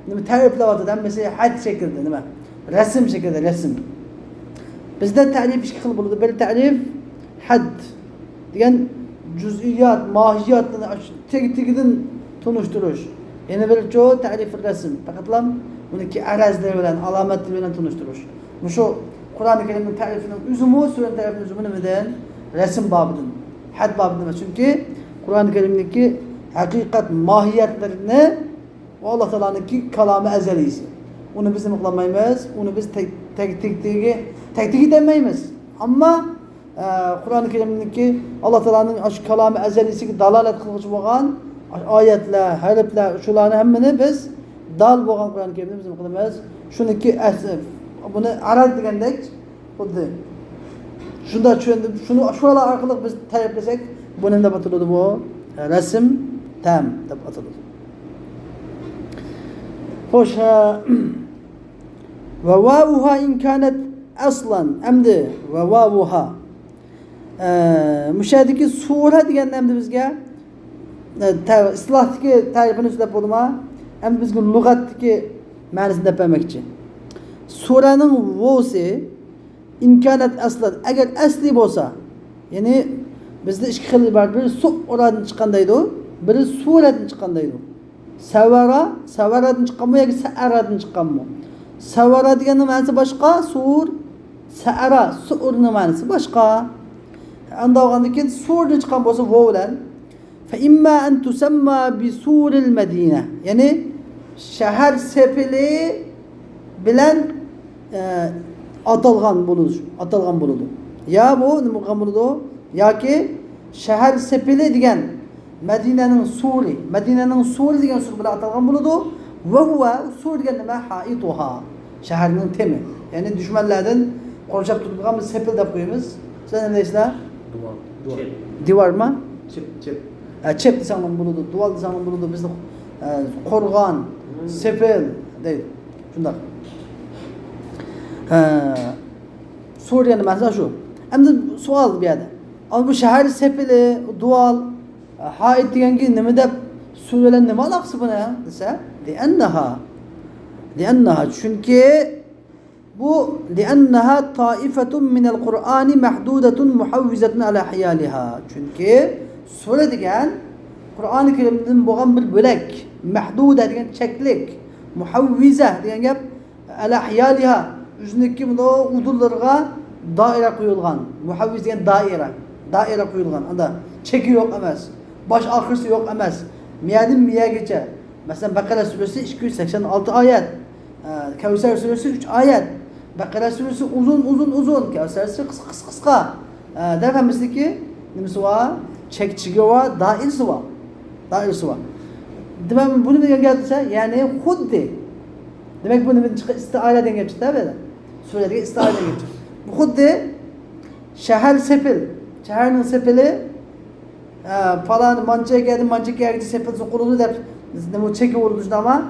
nima ta'riflayotdi, mesela had shaklida nima? Rasm shaklida rasm. Bizda ta'rif ikki xil bo'ladi. Bir ta'rif had degan juz'iyat, mohiyatni teg-tegidan tunishtirish. Yana bir ta'rif rasm. Faqatlam uniki arazlar bilan, alomatlar bilan tunishtirish. Shu Qur'oni Karimning ta'rifining o'zimi, sura ta'rifining o'zimi nimadan? Rasm bobidan. Had bobidan. Chunki Qur'oni Karimniki haqiqat mohiyatlarini Alloh taoloning kalomi azalisi. Uni biz nima qilmaymiz? Uni biz tek-tegi demaymiz. Ammo Qur'oni Karimniki Alloh taoloning shu kalomi azalisiga dalolat qiluvchi bo'lgan oyatlar, harflar, shularni hammani biz dal bo'lgan Qur'oni Karimni biz nima qilamiz? Shuniki buni arad degandek xuddi shunda tushundim. Shuni shular orqali biz ta'riflasak, buni nima deb ataladi bu? Rasm tam deb ataladi. Xo'sh, va wawuha in kanat aslan amdi va wawuha. Mushadiki sura deganda hamda bizga islohdagi ta'rifini so'zlab bo'ldimi? Hamda bizga lug'atdagi ma'nosini deb bermoqchi. Suraning vosi in kanat aslan agar asli bo'lsa, ya'ni bizda ikki xil bor. Biri suradan chiqqandaydi, biri suradan chiqqandaydi. Savaradan chiqqanmi yoki sa'aradan chiqqanmi? Savara deganning ma'nosi boshqa, sa'ara, surning ma'nosi boshqa. Unda olgandan keyin surdan chiqqan bo'lsa vav bilan fa imma an tusamma bi suril madina. Ya'ni shahar sepili bilan atalgan bo'ladi. Ya bu nima bo'ladi? Yoki shahar sepili degan Madinaning suri degan so'z bilan atalgan bo'ladi. Va huwa sur degan nima? Haituha. Shaharning temi. Ya'ni dushmanlardan qorshab turadigan biz sepil deb qo'yamiz. Sizlar nima deysizlar? Divarmi? Chep desang ham bo'ladi, duval desang ham bo'ladi. Bizda qo'rg'on, sepil deydi. Shunday. Suriyaning ma'nosi shu. Endi savol bu yerda. Bu shahar sepili, duval, hait deganki nima deb suralar nima aloqasi buni desa, li'annaha chunki bu li'annaha ta'ifatun minal Qur'ani mahdudatun muhawwizatun ala hiyaliha. Chunki sura degan Qur'oni Karimdan bo'lgan bir bo'lak, mahduda degan cheklik, muhawwiza degan gap ala hiyaliha o'ziniki bunda udullarga doira qo'yilgan. Muhawwiz degan doira qo'yilgan. Unda cheki yo'q emas. Baş oxirisi yo'q emas. Miyadan miyagacha. Masalan, Baqara surasi 286 oyat. Kavsar surasi 3 oyat. Baqara surasi uzun, Kavsar surasi qisqa. Defamizki nimasi bor? Chekchigi bor, doirasi bor. Demak, buni degan gap desa, ya'ni xuddi. Demak, buni isti'ora degan gap chiqadi. Surlarga istiaza geçir. Bu xuddi shahar sepil. Shaharning sepili falan manchaga keldi, manchaga yargı sepil so'qildi deb nima cheki urildi ama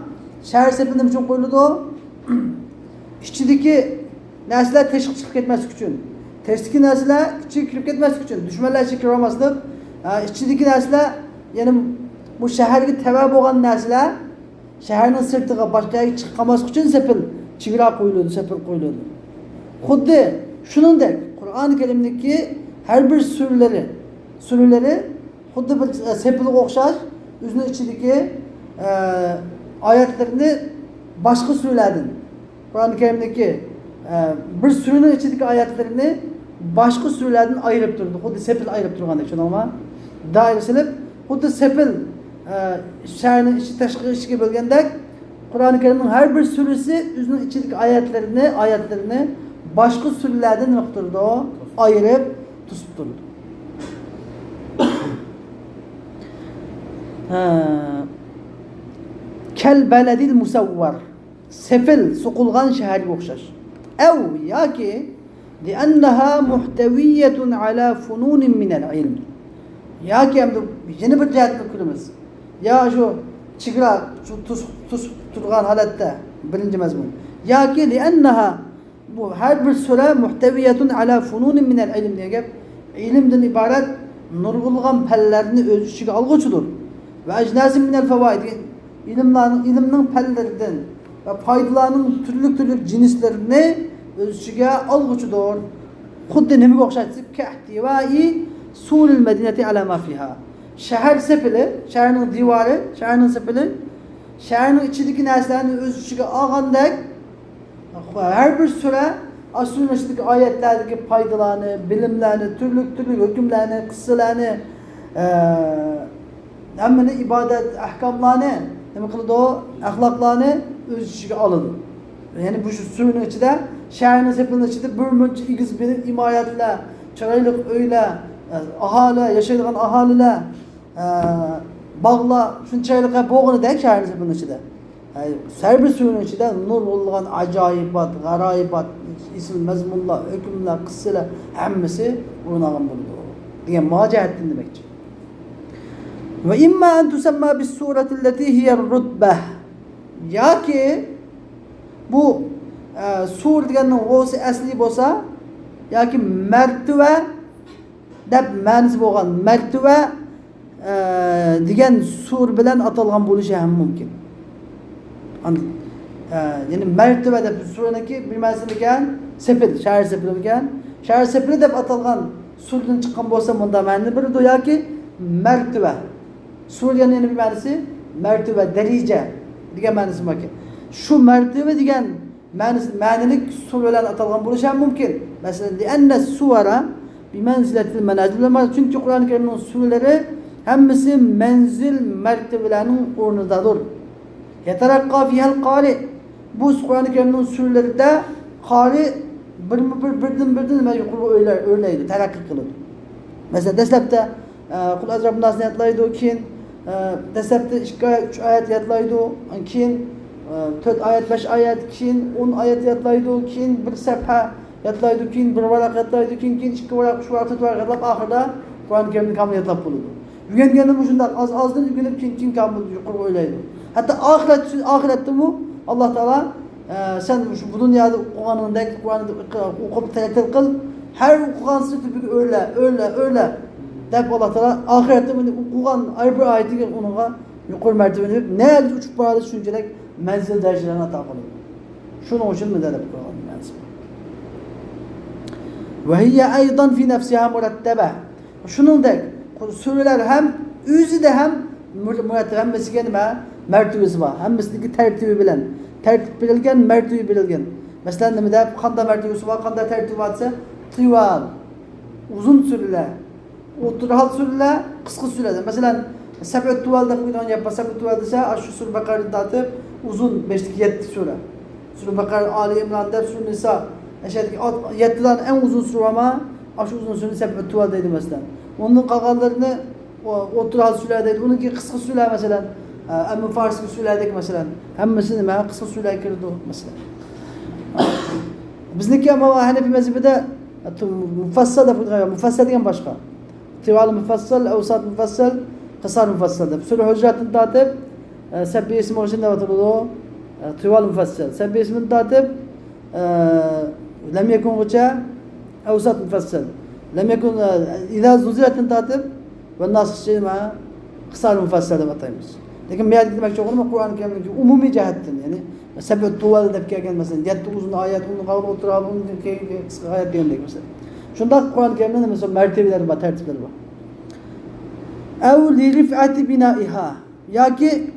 shahar sepili nima uchun qo'yildi o? İçideki narsalar tashqi chiqib ketmaslik uchun. Tashqi narsalar ichiga kirib ketmaslik uchun, dushmanlar ichiga kirib olmaslik, ichidagi narsalar ya'ni bu shaharga tava bo'lgan narsalar shaharning sirtiga boshqaga chiqib qolmaslik uchun sepil chegara qo'yiladi, sepil qo'yiladi. Xuddi shuningdek Qur'oni Karimdagi har bir suralari xuddi bir sepilga o'xshash o'zining ichidagi oyatlarni boshqa suralardan Qur'oni Karimdagi bir suraning ichidagi oyatlarini boshqa suralardan ayirib turdi. Xuddi sepil ayirib turgandek, tushuningmi? Doira silib, xuddi sepil shaharning ichi tashqi ichiga bo'lgandek, Qur'oni Karimning har bir surasi o'zining ichidagi oyatlarini boshqa suralardan nima qilib turdi? Ayirib tutib turdi. Kel beledil musavvar. Sepil sokulgan şehirge okşaş. Ev ya ki li'enneha muhteviyetun ala fununin minel ilm. Ya ki hem de yeni bir cihetini kurumuz. Ya şu çıkıra tuz turgan halette birinci mezmun. Ya ki li'enneha bu her bir sure muhteviyetun ala fununin minel ilm diye gep. İlimden ibaret nurgulgan pellerini öz içine algıçıdır. Ve ecnasim minel fevaid. İlimnin pellerinden ve faydalarının türlük cinslerini öz içine algıçıdır. Xuddi nima o'xshatib kahtivai sulul madinati ala ma fiha. Shahar sepili, shaharning divori, shaharning sepili, shaharning ichidagi narsalarni o'z ichiga olgandek har bir sura aslında ichidagi oyatlardagi foydalarni, bilimlarni, turli hukmlarni, qissalarni, hammani ibodat ahkomlarni, nima qiladi o? Axloqlarni o'z ichiga oladi. Yani bu suraning ichida shaharning sepilining ichida bir muncha igiz bilim imoyatlar, chiroyli uylar, aholi, yashaydigan aholilar, bog'lar shunchalik bo'lganidek shaharning sepilining ichida. Her bir suraning ichida nur bo'lgan ajoyibot, g'aroyibot, ism mazmunlar, hukmlar, qissalar hammasi o'rnagan bo'ladi degan mojihatdan demakchi. Ve imma an tusamma bis surati allati hiya ar-rutbah. Yoki bu sur deganning o'zi asli bo'lsa yoki martaba deb ma'nosi bo'lgan martaba degan sur bilan atalgan bo'lishi ham mumkin. Yani martaba deb suraniki bir ma'nosi ekan, sepil, shahar sepil ekan. Shahar sepil deb atalgan surdan chiqqan bo'lsa bunda ma'ni biri yoki martaba. Sur yani bir ma'nosi martaba, darija degan ma'nosi bor ekan. Shu martaba degan ma'nilik sur bilan atalgan bo'lishi ham mumkin. Masalan, li'anna suwara bi manzilatil manazil. Chunki Qur'oni Karimning suralari hammasi manzil martabalarning o'rnidadir. Yatarakka fihal qari. Bu Qur'oni Karimning suralarida qari birdan nima yuqori o'rlaydi, taraqqi qiladi. Masalan, dastlabda Qul azrab nasni yatlaydi, keyin dastlabda 2-3 oyat yatlaydi, keyin 4 oyat, 5 oyat, keyin 10 oyat yatlaydi, keyin bir safha yatlaydi, keyin bir varaq yatlaydi, keyin 2 varaq, 3 varaq, 4 varaq yatlab oxirida Qur'oni Karimni kamil yatlab bo'ladi. O'rganganda bu shunday azdan o'rganib keyin kamil yuqori o'ylaydi. Hatta oxiratda bu Alloh taolo sen şu bu dunyoda o'qiganingdek Qur'onni o'qib tavakkal qil, har o'qigan sirtiga o'rla deb Alloh taolo oxiratda buni o'qigan har bir oyatiga uningga yuqori martabani berib, nega uchib boradi shunchalik manzil darajalarini ato qiladi. Shuning uchun deb qo'ygan manzil. Va hiya aydan fi nafsiha murattaba. Shuningdek, suralar ham o'zida ham murattab, hammasiga nima martabasi bor. Hammasidagi tartibi bilan tertip berilgan, mertebi berilgan. Mesela ne deb qanday mertebesi var, qanday tertibi varsa, tival, uzun sureler, o'tirhal sureler, qisqa sureler. Mesela sab'at tuval deb qo'ygan yapsa, sab'at tuval desa, shu sura Baqara tatib, uzun 5-7 sura. Sura Baqara, Ali Imron deb, sura Nisa, ashadagi 7dan en uzun sura ama, shu uzun sura sab'at tuval deydi mesela. Onun qolganlarini o'tirhal sureler deydi. Uniki qisqa sureler mesela. Ama Farsça surelerdeki mesela hemmesi nima qisqa surlar kirdi mesela. Bizniki ama Hanefi mezhebinde mufassal da fıkha, mufassal diyen başka. Tival mufassal, evsat mufassal, kısar mufassal da. Sure Hucurat'ın tatip, sebbi ismi orijinde vatırlı tival mufassal. Sebbi ismin tatip, lem yekun gıça, evsat mufassal. Lem yekun, idâ zuziratın tatip, ve nasıl şey ma, kısar mufassal da vatayımız. Lakin meyad gitmek çok olma Kur'an-ı Kerim'deki umumi cihetten yani. Sebep tuval da fikirken mesela yetti uzun ayet, onun kavga oturabı, onun kısa ayet diyendik mesela. Şunda Kur'an-ı Kerim'de mesela mertebeleri var, tertipleri var. Ev li rif'ati binaiha. Ya ki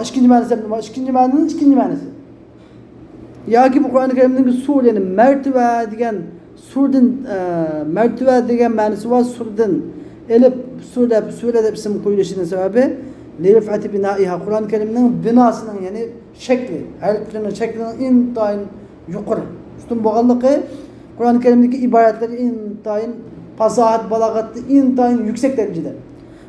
ikinci manası, ikinci mananın ikinci manası. Ya ki bu Kur'an-ı Kerim'deki surenin mertebe degen surden mertebe degen manası var surden elip surede isim koyuluşunun sebebi li-rif'ati binaiha. Kur'an-ı Kerim'in binasının yani şekli, harflerinin şeklinin intayın yukarı. Üstün boğallığı Kur'an-ı Kerim'deki ibadetleri intayın fasahat, balagatlı intayın yüksek derecede.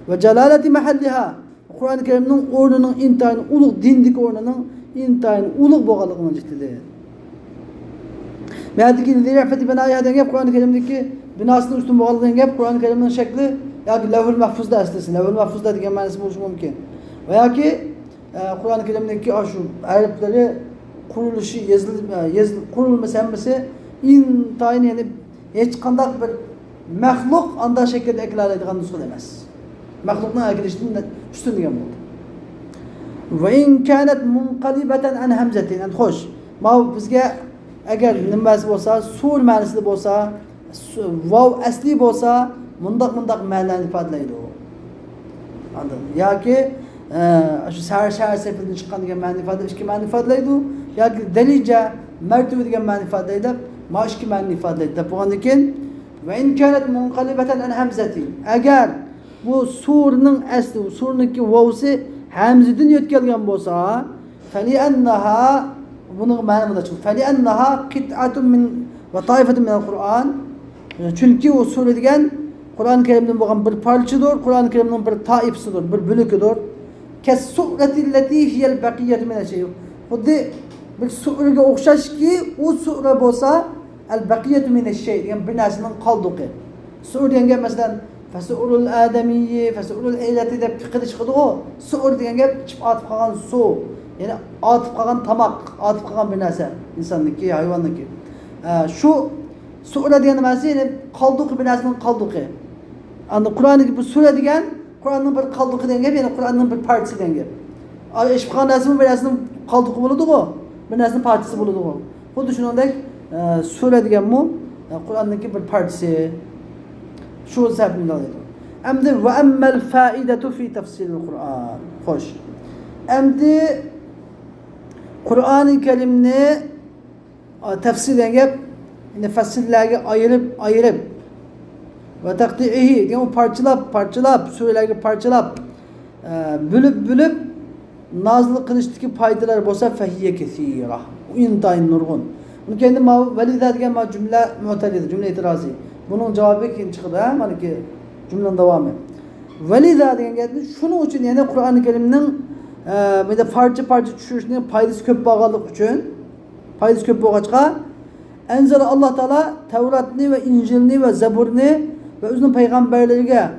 Ve celaleti mahalliha. Kur'an-ı Kerim'in ordunun intayın uluk dindik ordunun intayın uluk boğallığının ciddidir. Meğerdeki li-rif'ati binaiha denge Kur'an-ı Kerim'deki binasının üstün boğallığının denge Kur'an-ı Kerim'in şekli ya ki levh-ül mahfuzda esnesin. Levh-ül mahfuzda diyen manası buluşu mümkün. Veya ki Kur'an-ı Kerim'deki şu harfleri kuruluşu, kurulması hemmesi intayın yani hiç kandak bir mehluk anda şekilde eklal edilen nusul demez. Mehlukla arkadaşlığında üstün diyen oldu. Ve in kânet munqalibeten an hemzetin. Yani hoş. Ma bizge eğer nimbası olsa, sur manası olsa, vav asli olsa, mundak ma'nani ifadeleydi o. Anladın? Ya ki şu şer sefilden çıkan diyen ma'ni ifade, işki ma'ni ifadeleydi o. Ya ki delice mertebe diyen ma'ni ifadeleydi. Ma işki ma'ni ifadeleydi. Bu andakin ve in kânet munqalibeten an hemzetin. Eğer bu surun asli, surunki vavsi hamzeden yetkelgen olsa, فَلِأَنَّهَا bunun manası çok. فَلِأَنَّهَا قِطْعَةٌ min ve taifetun minel Kur'an. Çünkü o sure degen Kur'an-ı Kerim'den bolan bir parçadır, Kur'an-ı Kerim'den bir taifsidir, bir bölüküdür. Kes-su'retilleti hiyel bakiyetu mineşşey. Xuddi bir surege okşaş ki o sure bolsa el-bakiyetu mineşşey yani bir narsadan qaldığı. Sure degen mesela fesu'rul ademiyyi, fesu'rul eyleti de fikri çıkıdı o. Sure degen gep çıp atıp kalan su. Yani atıp kalan tamak, atıp kalan bir narsa. İnsandaki, hayvandaki. Şu sure degen narsa yani qaldığı bir narsadan qaldığı. Yani Kur'an'daki bu sure degen Kur'an'ın bir qaldığı degen yani Kur'an'ın bir partisi degen. Eşip kalan narsanın bir narsadan qaldığı buludu o. Bir narsanın partisi buludu o. Bu düşünüldük sure degen bu Kur'an'daki bir partisi. Şu sebebini alıyor. Emdi ve emmel faidetu fi tefsiril Kur'an. Hoş. Emdi Kur'an-ı Kerim'ni tefsirden gep nefessillerge ayırıp ve takdi'ihi yani parçalap surelerge parçalap bölüp nazlı kılıştaki paydalar bolsa fehiyye kesira. O intayın nurgun. Bunu kendi velidâ diyen cümle mu'telidir, cümle itirazı. Bunun cevabı kim çıktı ha? Hani ki cümlenin devamı. Velidâ diyen geldi. Şunun için yani Kur'an-ı Kerim'in bir de parça düşüşünün paydası köp bağlılık için paydası köp bağaçka enzele Allah Teala Tevrat'ni ve İncil'ni ve Zebur'ni ve özünün peygamberlerine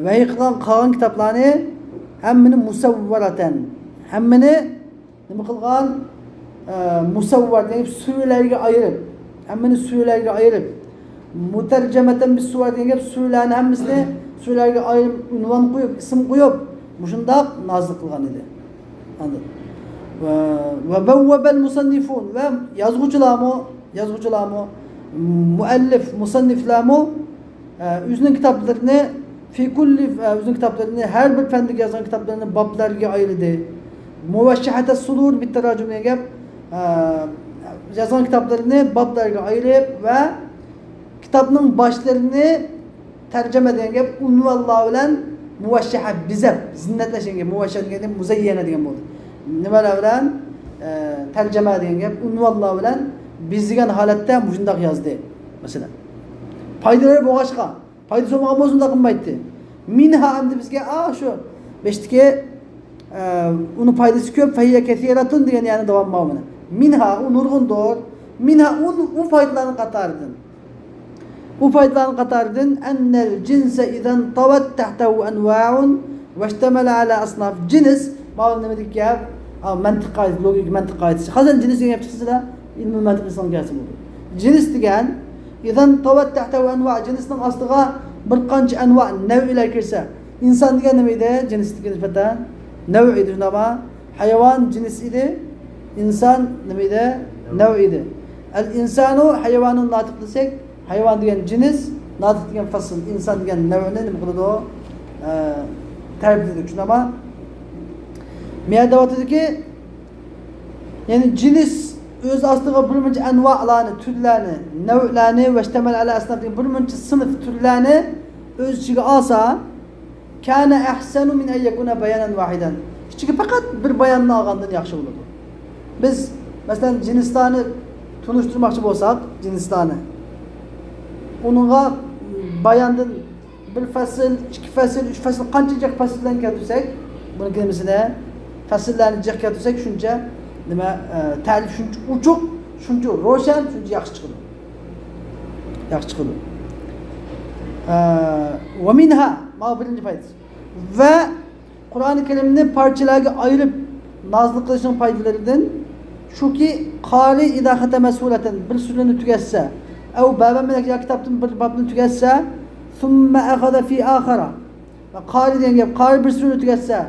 ve kılan kalan kitaplarını hemmini musavvaraten hemmini ne kılgan musavvar deyip sürülerine ayırıp mutercemeten bir suvar deyip sürülerin hemmisini sürülerine ayırıp ünvan koyup isim koyup muşunda nazlı kılgan idi. Anladın? Ve bevvebel musannifun ve yazgıcılar mı müellif musannifler mı üzünün kitaplarını fi kulli üzünün kitaplarını her bir fendik yazan kitaplarını bablarga ayırdı. Muveşşihate sudur bir tercüme gap yazan kitaplarını bablarga ayırıp ve kitabının başlarını tercüme eden gap unvallahu bilen muveşşiha bizep zinnetleşen gap muveşşiha diyen muzeyyene diyen oldu. Nimeler bilen tercüme eden gap unvallahu bilen bizdigen halette muşundak yazdı mesela. Paydaları boğaçka. Paydası olmağa bozunda kınmaydı. Minha emdi bizge şu beştike onun paydası köp feyye kethiratun diyen yani devam mağmına. Minha o nurgundur. minha u faydalarning qatoridan. U faydalarning qatoridan annal jinsa idan tawat tahtahu anwa'un va ishtamala ala asnaf. Jins ma'lum nima dedik gap? Mantiq qoidasi, logik mantiq qoidasi. Qazan jins degan gap chiqsa, ilmiy mantiq inson bo'ldi. Jins degan idan tawat tahtahu anwa' jinsning ostiga bir qancha anva' nav'lar kirsa, inson degan nima edi? Jinsga nisbatan nav' edi, shunaqmi? Hayvon jins edi, inson nima edi? Nav' edi. Al insanu hayvonun notiq desak, hayvon degan jins, notiq degan fasl, inson degan nav'ni nima qiladi? Ta'rifladik, shunaqmi? Miyadavotidagi ya'ni jins o'z ostiga bir muncha anva'larni, turlarni, nav'larni va ishtamal ala asnaf degan bir muncha sinf turlarni o'z ichiga olsa, kana ahsanu min an yakuna bayanan wahidan. Ichiga faqat bir bayonni olgandan yaxshi bo'ladi. Biz masalan jinslarni tunishtirmoqchi bo'lsak, jinslarni uningga bayondan bir fasl, ikki fasl, uch fasl qancha fasllarni keltirsak, buni kelisida fasllarni jiq keltirsak, shuncha nima ta'rif shuncha uchuq, shuncha ro'shan, shuncha yaxshi chiqadi. Yaxshi chiqadi. Va minha ma birinchi foydasi. Va Qur'oni Karimni parchalarga ayirib nozil qilishning foydalaridan shuki qori idha xatama suratan bir surani tugatsa, aw baban min kitobdan bir babni tugatsa, thumma akhadha fi akhara. Va qori degan gap qori bir surani tugatsa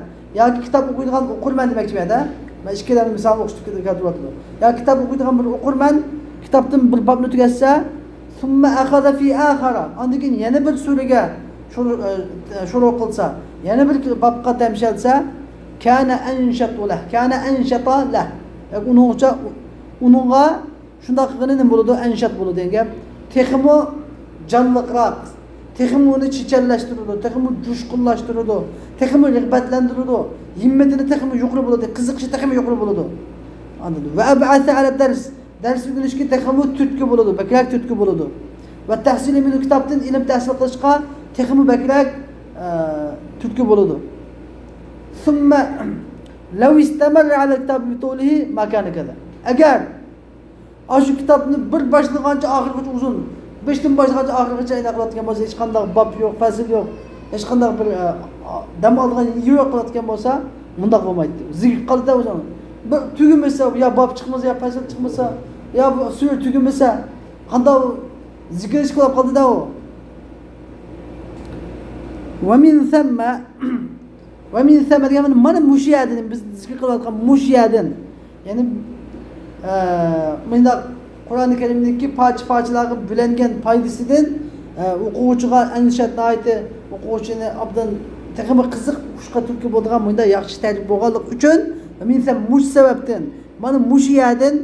yoki kitob o'qiydigan o'qirman demoqchi bu-da. Men ikkidan misol o'qishni keltiryapman. Ya kitob o'qiydigan bir o'qirman, kitobdan bir babni tugatsa, thumma akhadha fi akhara. Undan keyin yana bir suraga shuru qilsa, yana bir babga tamshalsa, kana anshatu lah, kana anshata lah. Uningga shunday qilgani nima bo'ladi? Anshat bo'ladi degan. Texmo jonliqroq, texmo uni chichanlashtiradi, texmo jushqunlashtiradi, texmo rag'batlantiradi, himmatini texmo yuqori bo'ladi, qiziqishi texmo yuqori bo'ladi. Anladingmi? Va ab'atha ala dars o'rganishga texmo turtki bo'ladi, bakrak turtki bo'ladi. Va tahsil min kitobdan ilm tahsil qilishga texmo bakrak turtki bo'ladi. Summa law istamarra ala kitob bitulihi ma kana kaza. Agar shu kitobni bir boshlagancha oxirigacha uzun, 5 dan boshlagancha oxirigacha ayna qiladigan bo'lsa, hech qanday bob yo'q, fasl yo'q, hech qanday bir dam olgan yo'q qiladigan bo'lsa, bunda bo'lmaydi. Zikr qildi o'zi. Bir tugimasa, yo bob chiqmasa, yo fasl chiqmasa, yo sura tugimasa, qanday zikr ish qilib qoldi-da u. Va min thamma degan mana mushiyadin biz zikr qilayotgan mushiyadin. Ya'ni bunda Qur'oni Karimdagi parchalarga bo'lingan foydasidan o'quvchiga anshatni aytdi, o'quvchini obdan texmi qiziq xushqa turtki bo'ladigan bunda yaxshi ta'rif bo'lganlik uchun men ham mush sababdan mana mushiyadin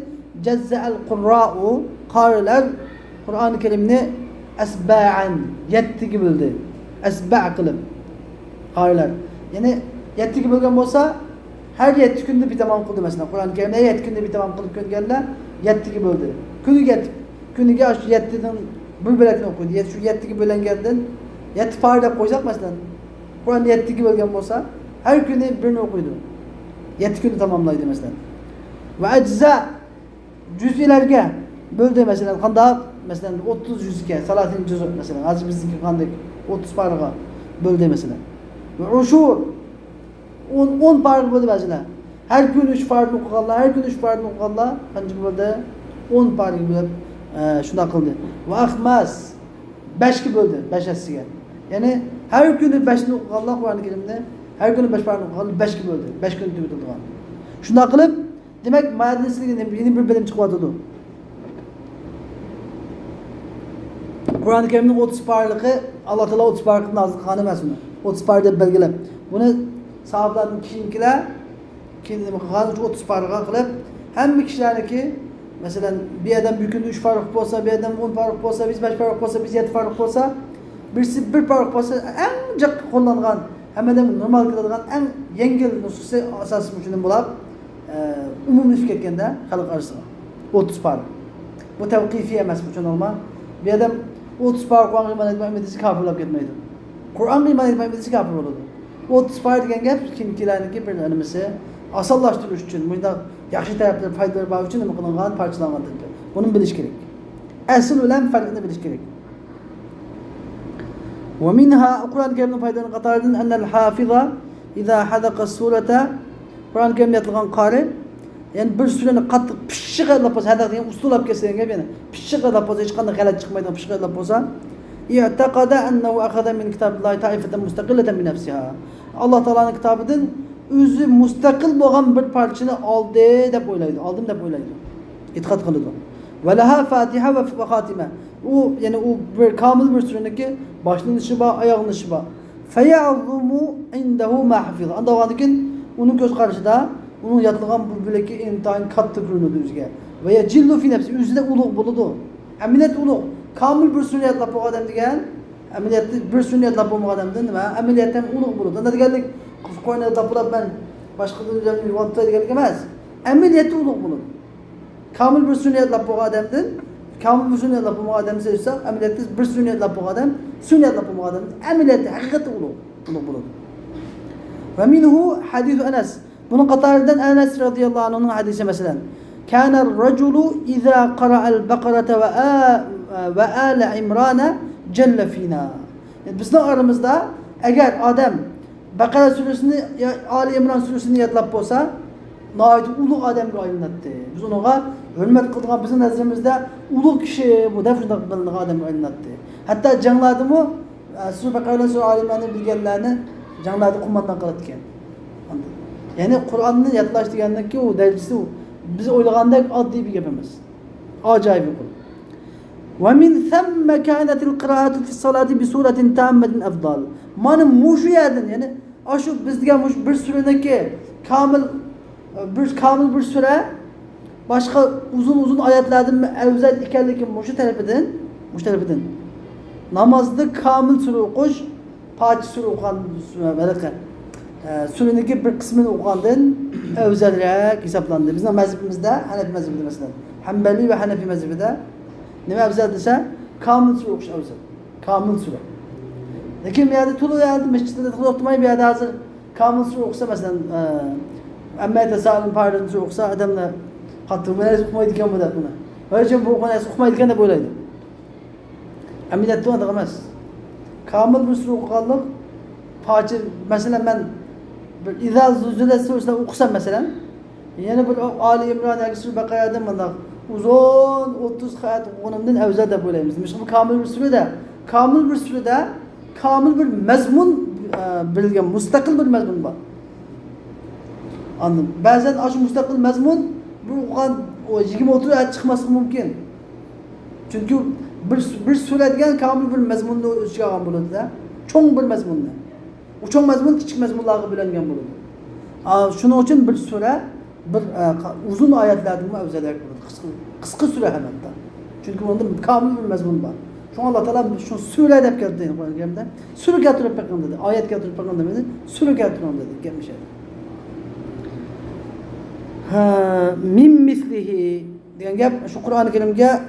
jazza'al qurra'u qarilar Qur'oni Karimni asba'an 7 ga bo'ldi. Asba' qilib qarilar. Ya'ni 7 ga bo'lgan bo'lsa her 7 kunda bir tamam qildi masalan. Qur'oni Karimda 7 kunda bir tamam qilib ko'rganlar 7 ga bo'ldi. Kuniga shu 7 dan bir bo'lakni o'qiydi. Shu 7 ga bo'langandan 7 par deb qo'ysak masalan. Qur'on 7 ga bo'lgan bo'lsa, har kuni birini o'qiydi. 7 kunda tamomlaydi masalan. Va ajza juz'larga bo'ldi masalan. Qanday? Masalan 30 juz'ga, 30 juz' masalan. Hozir bizniki qanday 30 parga bo'ldi masalan. Va ushur 10 parga bo'ldi masalan. Her gün 3 farz o'qiganlar, her gün 3 farz o'qiganlar qancha bo'ldi? 10 parga bo'lib shunday qildi. Va ahmas 5 ga bo'ldi, 5-siga. Ya'ni her kuni 5 ni o'qiganlar Qur'oni Karimda, her kuni 5 farz o'qiganlar 5 ga bo'ldi. 5 kun tugatilgan. Shunday qilib, demak, madinasiga yeni bir bilim chiqyapti. Qur'oni Karimning 30 farzligi Alloh taolo 30 farz nozil qilgan emas uni. 30 farz deb belgilab. Buni sahobalarning keyingilar keyin nima qilgan 30 farqqa qilib hamma kishilarniki masalan bir odam bir kunda 3 farq bo'lsa, bir odam 10 farq bo'lsa, biz 5 farq bo'lsa, biz 7 farq bo'lsa, birisi 1 farq bo'lsa, eng jiq qo'llangan, hammadan normal qiladigan eng yengil nusxasi asosiy uchun bo'lib umumiy ketganda xalq orasida 30 farq. Bu tavqifiy emas bu tushunilma. Bir odam 30 farq Qur'on iman etmaydi, kafirlab ketmaydi. Qur'on iman etmaydi, kafir bo'ladi. 30 farq degan gap kimlarniki bir nimasi osonlashtirish uchun, bunda yaxshi taraflar, foydalar bor uchun nima qilingan, parchalangan. Bunu biliş gerek. Asıl bilen farkını biliş gerek. Ve minha Kur'an-ı Kerim'in faydalarını qatardan ennel hafiza iza hadaka surete Kur'an-ı Kerim'de yatılgan qari yani bir sureni qattiq pishshiq edilib bo'lsa, hadak degan ustulab kelsa yani pishshiq edilib bo'lsa, hech qanday g'alat chiqmaydigan pishshiq edilib bo'lsa, i'taqada annahu akhadha min kitabillahi ta'ifatan mustaqillatan bi nafsiha. Alloh taolaning kitobidan o'zi mustaqil bo'lgan bir parchani oldi deb o'ylaydi, oldim deb o'ylaydi. E'tiqod qiladi. Va laha fatiha va xotima. U yani u bir kamil bir sureniki başlanışı var, ayağlanışı var. Feya'zumu indahu ma hafiza. Anda oğandikin onun göz karşıda onun yatılgan bu böleki imtihan kattı kırıldı üzge. Ve ya cillu fi nefsi üzde uluq buludu. Eminet uluq. Kamil bir sünniyatla bu adam diyen eminetli bir sünniyatla bu adam değil mi? Eminiyetten uluq buludu. Anda diyenlik koyuna tapılap ben başka bir vatta diyenlik emez. Eminiyeti uluq buludu. Kamil bir sünniyatla bu adamdın. Kamil bir sünniyetle bu adamı sevse, emniyette bir sünniyetle bu adam, sünniyetle bu adam, emniyette hakikati ulu bulur. Ve minhu hadithu Enes. Bunun katarından Enes radıyallahu anh'ın hadisi mesela. Kâner raculu izâ qara'al bakarate ve âle imrâne celle fînâ. Yani bizim aramızda eğer adam Bakara suresini, Ali İmran suresini yatlap olsa, nayet ulu adamga aylanatdı. Biz onaga hürmet kılgan bizim nazarımızda ulu kişi bu da şunday bilinen adamga aylanatdı. Hatta canladı mı Sure Bakara'dan sonra Ali İmran'ı bilgenlerini canladı kumandan kılatken. Yani Kur'an'ın yatlaş degenden ki o derecesi o. Biz oylaganda adli bir yapamız. Acayip bir kul. Ve min themme kânetil kıraatu fi salati bi suretin tammetin afdal. Manın muşu yerden yani aşu biz diyen bir süreneki kamil bir süre başka uzun ayetlerden evzel ikerlikin muşu tarafından namazda kamil süre okuş parça süre okuyan belki süreneki bir kısmını okuyandan evzelrek hesaplandı. Bizim mezhebimizde Hanefi mezhebinde mesela Hanbeli ve Hanefi mezhebinde ne evzel dese kamil süre okuş evzel. Kamil süre. Lakin bir yerde tulu geldi mescitte tulu oturmayı bir yerde hazır kamil süre okusa mesela Emme tesalüm pardon süre okusa adamla hatırlamaya okumayı diken bu da buna. Böylece bu okumayı okumayı diken de böyleydi. Emniyette ona dayanmaz. Kamil bir süre okuyanlık parça mesela ben İzâ zülzüle suresini okusam mesela yani bir Ali İmran Sure Bakara'dan bana uzun 30 hayat okunumdan evzel de böyleyimiz. Mesela bu kamil bir sürede kamil bir mezmun bilgen mustakil bir mezmun var. Anladım. Bazen aşı mustakil mezmun bu o 20-30 ayet çıkması mümkün. Çünkü bir sure degan kamil bir mezmunni o'ziga olgan bo'ladi-da. Cho'ng bir mezmunni. U cho'ng mezmun kichik mezmunlarga bo'lingan bo'ladi. Shuning uchun bir sure bir uzun oyatlardan afzalroq bo'ladi. Qisqa sure ham hatto. Chunki unda kamil bir mezmun bor. Shu Alloh taolo shu sure deb keltirdi Qur'onda. Sure keltirib bergan dedi. Oyat keltirib bergan demadi. Sure keltirgan dedi. Kelmishadi. Min mislihi degan gap shu Qur'oni Karimga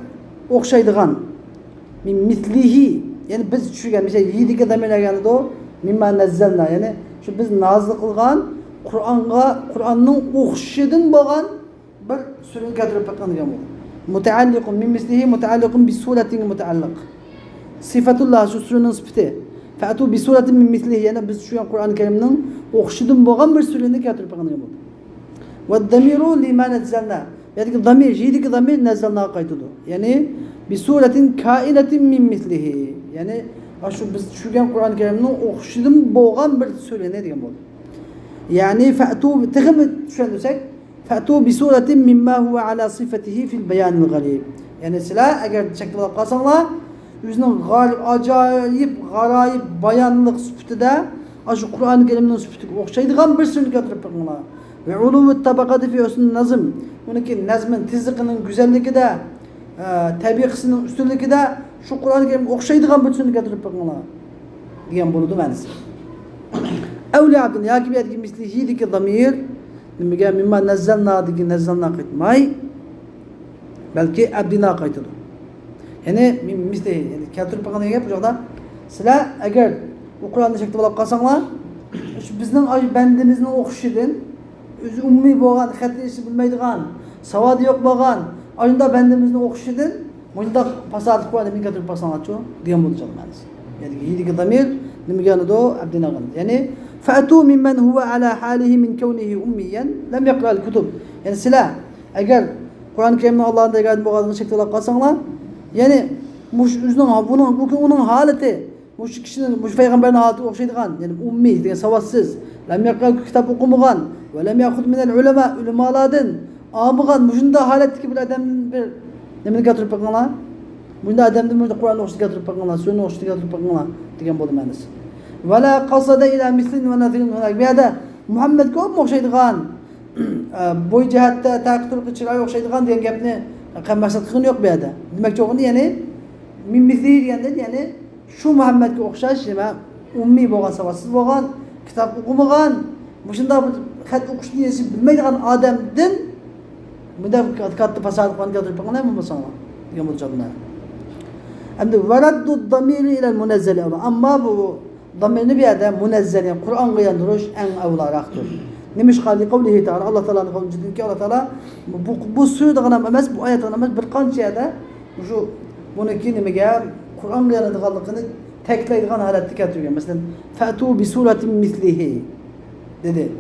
o'xshaydigan. Min mislihi yani biz tushungan mesela yediga daminaganida o mimma nazzalna yani shu biz nozil qilgan Qur'onning o'xshidan bo'lgan bir surani keltirib bergan degan bu. Mutaalliqun min mislihi mutaalliqun bi suratin mutaalliq. Sifatullah shu suraning sifati. Fa'tu bi suratin min mislihi yani biz tushungan Qur'oni Karimning o'xshidan bo'lgan bir surani keltirib bergan degan bu. Ve damiru lima nazzalna. Yani damir, yediki damir nazzalna qaytadi. Yani bi suretin kainetin min mislihi. Yani şu biz tushungan Qur'oni Karimning o'xshidan bo'lgan bir sure ne degan bo'ldi. Yani fa'tu taqim tushunsak fa'tu bi suretin mimma huwa ala sifatihi fil bayan al gharib. Yani sizlar agar chekib qolsanglar o'zining g'olib ajoyib g'aroyib bayonliq sifatida shu Qur'oni Karimning sifatiga o'xshaydigan bir surani keltirib berganlar. Ve uluvet tabakatı fi husn nazm. Uniki nazmin tizliğinin güzelligida, tabiqisinin üstünlüğünde şu Qur'oni Karim o'xshaydigan bir surani keltirib berganlar. Degan bo'ladi ma'nosi. Avli abdin yoki bu yerga mislihidiki zamir nimaga mimma nazzalna degi nazzalna qaytmay balki abdina qaytadi. Yani mislihi yani keltirib bergan gap bu yoqda sizlar agar bu Qur'onni shakli olib qolsanglar shu bizning bandimizning o'qishidan o'zi umumiy bo'lgan xatni bilmaydigan, savodi yo'q bo'lgan, Ayında bendimizin okuşidin bunda pasadık var demin getirip pasanatçı diyen bulacak manası. Yani yedi damir nimgâne do abdina gan. Yani fa'tu mimmen huwa ala halihi min kevnihi ummiyen lem yaqra'l kutub. Yani sila eğer Kur'an-ı Kerim'de Allah'ın da bu kadar şekilde kalsanlar yani bunun haleti bu kişinin bu peygamberin haleti okşaydıgan yani ummi diye savaşsız lem yaqra'l kitap okumagan ve lem ya'khud minel ulemalardan ağmıgan muşunda haletdeki bir adamın bir nemini getirip bakınlar. Bunda adamın muşunda Kur'an'ı okşayıp getirip bakınlar, sünnet okşayıp getirip bakınlar diyen boldu manası. Ve la qasada ila mislin ve nazirin bir ada Muhammed ko'p okşaydıgan boy jihatda taqdirlik chiroy okşaydıgan degan gapni qammasat qilgani yo'q bu yerda. Demakchi o'g'ini ya'ni min misli deganda ya'ni shu Muhammadga o'xshash nima ummiy bo'lgan, savotsiz bo'lgan, kitob o'qimagan, mushunda xat o'qishni bilmaydigan odamdan bunda katta fasad qilgan gaplar qilgan bo'lmasa degan bo'ladi. Endi varaddu damiri ila munazzal amma bu damirni bir yerda munazzal yani Qur'onga yandirish eng avlaraqdir. Nima qali qavlihi ta'ala Allah Ta'ala'nın qavlidiki Allah Ta'ala bu suyda g'ana emas, bu oyatda emas bir qancha yerda shu buniki nimaga Qur'onga yanadiganligini ta'kidlaydigan holatda keltirgan. Masalan, fa'tu bi suratin mislihi dedi.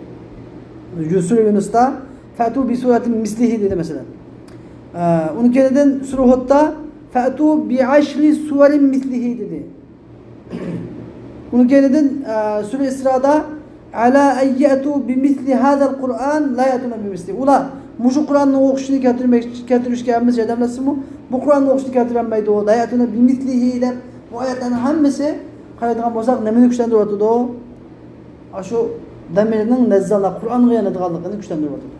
Sura Yunus'ta fa'tu bi suratin mislihi dedi mesela. Onun kendinden Sura Hud'da fa'tu bi ashri suvarin mislihi dedi. Onun kendinden Sura İsra'da ala ayyatu bi misli hadal Kur'an la yatuna bi misli. Ula muşu Kur'an'ı okuşunu getirmişkenimiz edemlesin mi? Bu Kur'an'ı okuşunu getiremeydi o. La yatuna bi mislihi de bu ayetlerin hemmisi karaydıgan bolsak nemini güçlendirip atıyordu o. Şu demirinin nezzala Kur'an'ı yanıdığanlıkını güçlendirip atıyordu.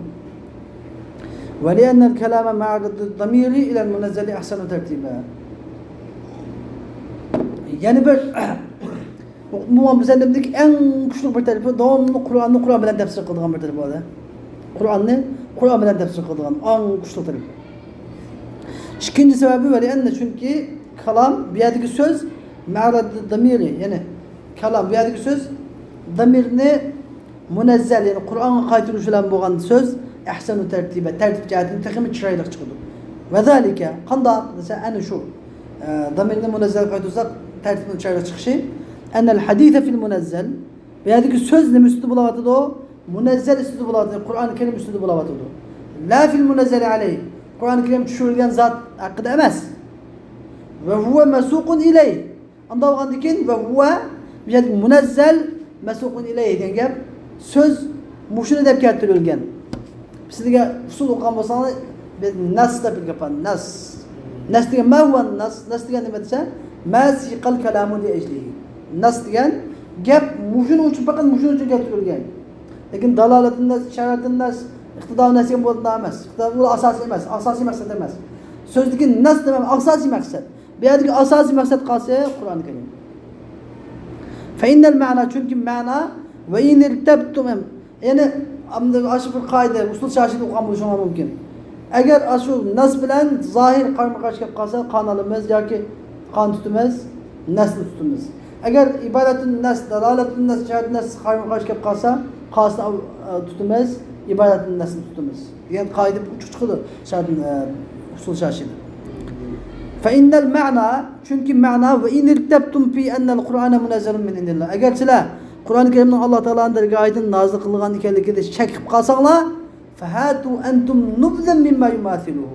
Ve li'ennel kelame ma'arıdı damiri ilel munezzeli ahsanu tertibe. Yani bir bu müzellimdeki en güçlü bir tarifi devamlı Kur'an bilen tefsir kıldığım bir tarifi var. Kur'an bilen tefsir kıldığım en güçlü tarifi. İkinci sebebi var yani çünkü kalam bir yerdeki söz ma'rad damiri yani kalam bir yerdeki söz damirini munezzel yani Kur'an'a kaytırış olan boğan söz ahsanu tertibe tertip cihetini takımı çıraylık çıkıyordu. Ve zalike kanda mesela en şu damirini munezzel kaytırsak tertibini çıraylık çıkışı enel hadise fil munezzel ve yerdeki söz ne üstü bulamadı o munezzel üstü bulamadı Kur'an-ı Kerim üstü bulamadı o la fil munezzel aleyh Kur'an-ı Kerim düşürülgen zat hakkında emez ve huve mesukun ileyh anda oğan dikin ve huve bir yerdeki munezzel mesukun ileyh diyen gap söz muşun edep keltirilgen sizde usul okuyan bolsanız nas da bir kapan nas diyen ma huve nas diyen ne dese ma siqal kelamu li eclihi nas diyen gap muşun uçup bakın muşun uçup keltirilgen lekin dalaletinde şeriatinde iktidar nasiyen bo'ladigan emas. Iktidar bu asosiy emas, asosiy maqsad emas. So'zdagi nas demam asosiy maqsad. Bu yerdagi asosiy maqsad qolsa Qur'on Karim. Fa innal ma'na chunki ma'na va in irtabtum yani aşı bir qoida usul shashida o'qigan bo'lishi mumkin. Agar shu nas bilan zohir qarama-qarshi kelib qolsa qonalimiz yoki qon tutimiz, nasl tutimiz. Agar ibodatun nas, dalalatun nas, shariat nas qarama-qarshi kelib qolsa qosni tutimiz ibadetin nasıl tutumuz? Yani kaide uçuk çıkıyor şartın usul şaşırdı. Fe innel ma'na çünkü ma'na ve in irtabtum fi ennel Kur'ane munezzelun min indillah. Eğer sizler Kur'an-ı Kerim'den Allah Teala'nın dergahiden nazil kılgan ekanligida şek qilib qolsanglar fahatu entum nubzan mimma yumathiluhu.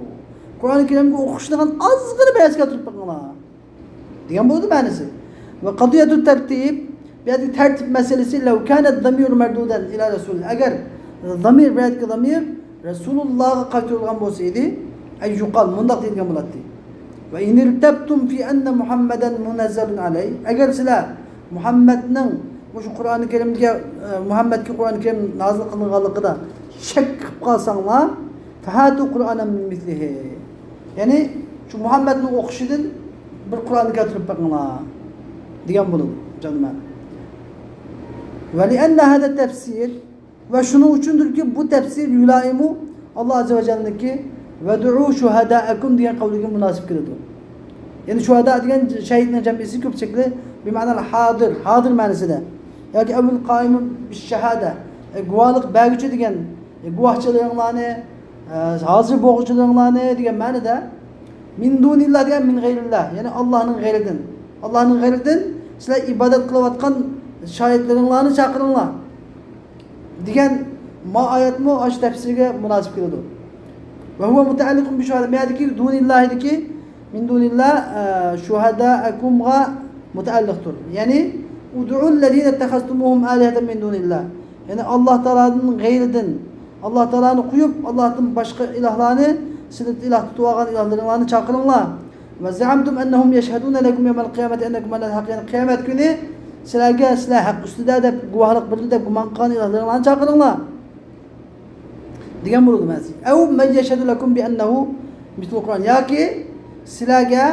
Kur'an-ı Kerim'de o'qishdan ozgina bayasga turib bakinglar. Degan bo'ldi ma'nosi. Ve qadiyatut tertib bu yerda tertib masalasi law kana ad-damir mardudan ila rasul. Eğer zamir biradagi zamir Resulullah'a qaytarilgan bo'lsaydi ay yuqal mundaq deyilgan bo'ladi. Va in irtabtum fi anna Muhammadan munazzalun alayh. Agar sizlar Muhammadning shu Qur'oni Karimga Muhammadga Qur'oni Karim nozil qilinganligida shak qilib qolsanglar fahatu Qur'anan min mislihi. Ya'ni shu Muhammadning o'qishidan bir Qur'onni keltirib bakinglar degan bo'ladi canım. Ve li anna hada tafsir ve şunun uchundir ki bu tefsir yulaimu Allah Azze ve Celle'deki ve du'u şuhada'akum diyen kavliga münasip keladi. Yani şuhada diyen şehitlerin cemisi köp şekli bir ma'nal hadir ma'nosida. Yoki abul qaim bis shahada guvohlik berguchi degan guvohchilaringlarni hazır boğucularını diye ma'noda min dunillah degan min g'ayrillah, ya'ni Allohning g'ayridan. Allohning g'ayridan sizlar ibodat qilayotgan shoyatlaringlarni chaqiringlar degan oyatmi shu tafsirga munosib keladi. Va huwa mutaalliqun bi shuhada, ma'adiki dunillahidiki min dunillah shuhadaakumga mutaalliqdir. Ya'ni ud'ul ladina ittakhaztumuhum alihatan min dunillah. Yani Allah Teala'nın g'ayridan, Allah Teala'nı qo'yib, Allohdan boshqa ilahlarni, sizlar ilah tutib olgan ilahlarni chaqiringlar. Va za'amtum annahum yashhaduna lakum yawmal qiyamati annakum alal haqq. Yani qiyomat kuni sizlarga sizlar haq ustida deb guvohlik berdi deb gumon qilgan ilahlarni chaqiringlar degan bo'ladi mana. Aw man yashhadu lakum bi annahu mislu Qur'on, yoki sizlarga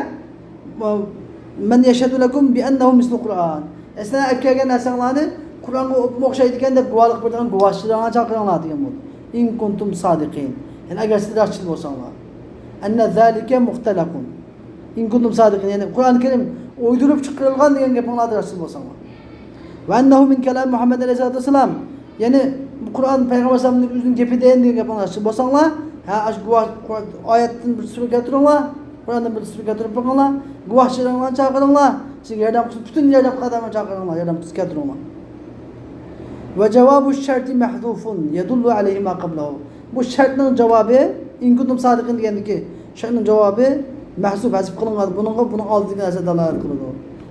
man yashhadu lakum bi annahu mislu Qur'on. Sizlar aytib kelgan narsalarni Qur'onga o'xshaydi ekan deb guvohlik bergan guvohchilarni chaqiringlar degan bo'ldi. In kuntum sodiqin. Yani agar sizlar rostchi bo'lsanglar. Anna zalika muxtalaqun. In kuntum sodiqin, yani Qur'on Karim o'ydirib chiqarilgan degan gaplarni rostchi bo'lsanglar. Va annahu min kalam Muhammad alayhisolatu vasallam. Yani Qur'on payg'ambar sollallohu alayhi vasallamning gapidan degan gaplarni rostchi bo'lsanglar, ha ash guvoh oyatdan bir sura keltiringlar, Qur'ondan bir sura keltirib qo'yinglar, guvohchilarni chaqiringlar. Sizga yordam qilib butun yordam qadamini chaqiringlar, yordam keltiringlar. Ve cevabu şerti mahdufun yedullu aleyhi ma qablahu. Bu şartning javobi in kuntum sodiqin degandiki, şartning javobi mahzuf hazf qilingan, buning oldiga narsa dalolat qiladi.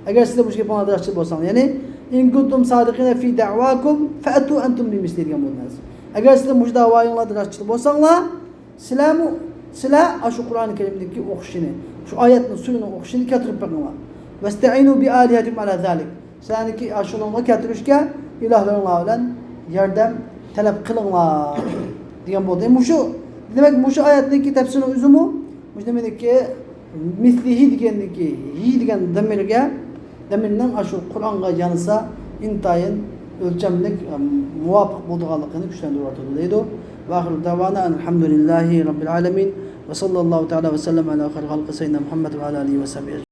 Agar sizlar bu gapni adashchi bo'lsangiz, ya'ni in kuntum sodiqin fi da'wakum fa'tu antum bimisli degan bo'ladi. Agar sizlar bu da'voyinglarda rostchi bo'lsanglar, sizlar shu Qur'oni Karimdagi o'qishini, shu oyatning suyini o'qishini keltirib beringlar. Vasta'inu bi alihatikum ala zalik. Sizlarniki shunga keltirishga ilahlarlar bilan yordam talab qilinglar degan bo'ldi. Demak, shu oyatning tafsiri o'zimi demakki mislihi degandiki, hi degan damirning shu Qur'onga yanisa intayin o'lchamlik muvofiq bo'lganligini kuchlantiryapti deydi. Va oxiru davona alhamdulillahi robbil alamin va sallallohu ta'ala va sallam ala xayri xalqi sayyidina Muhammad va ala alihi va sahbihi.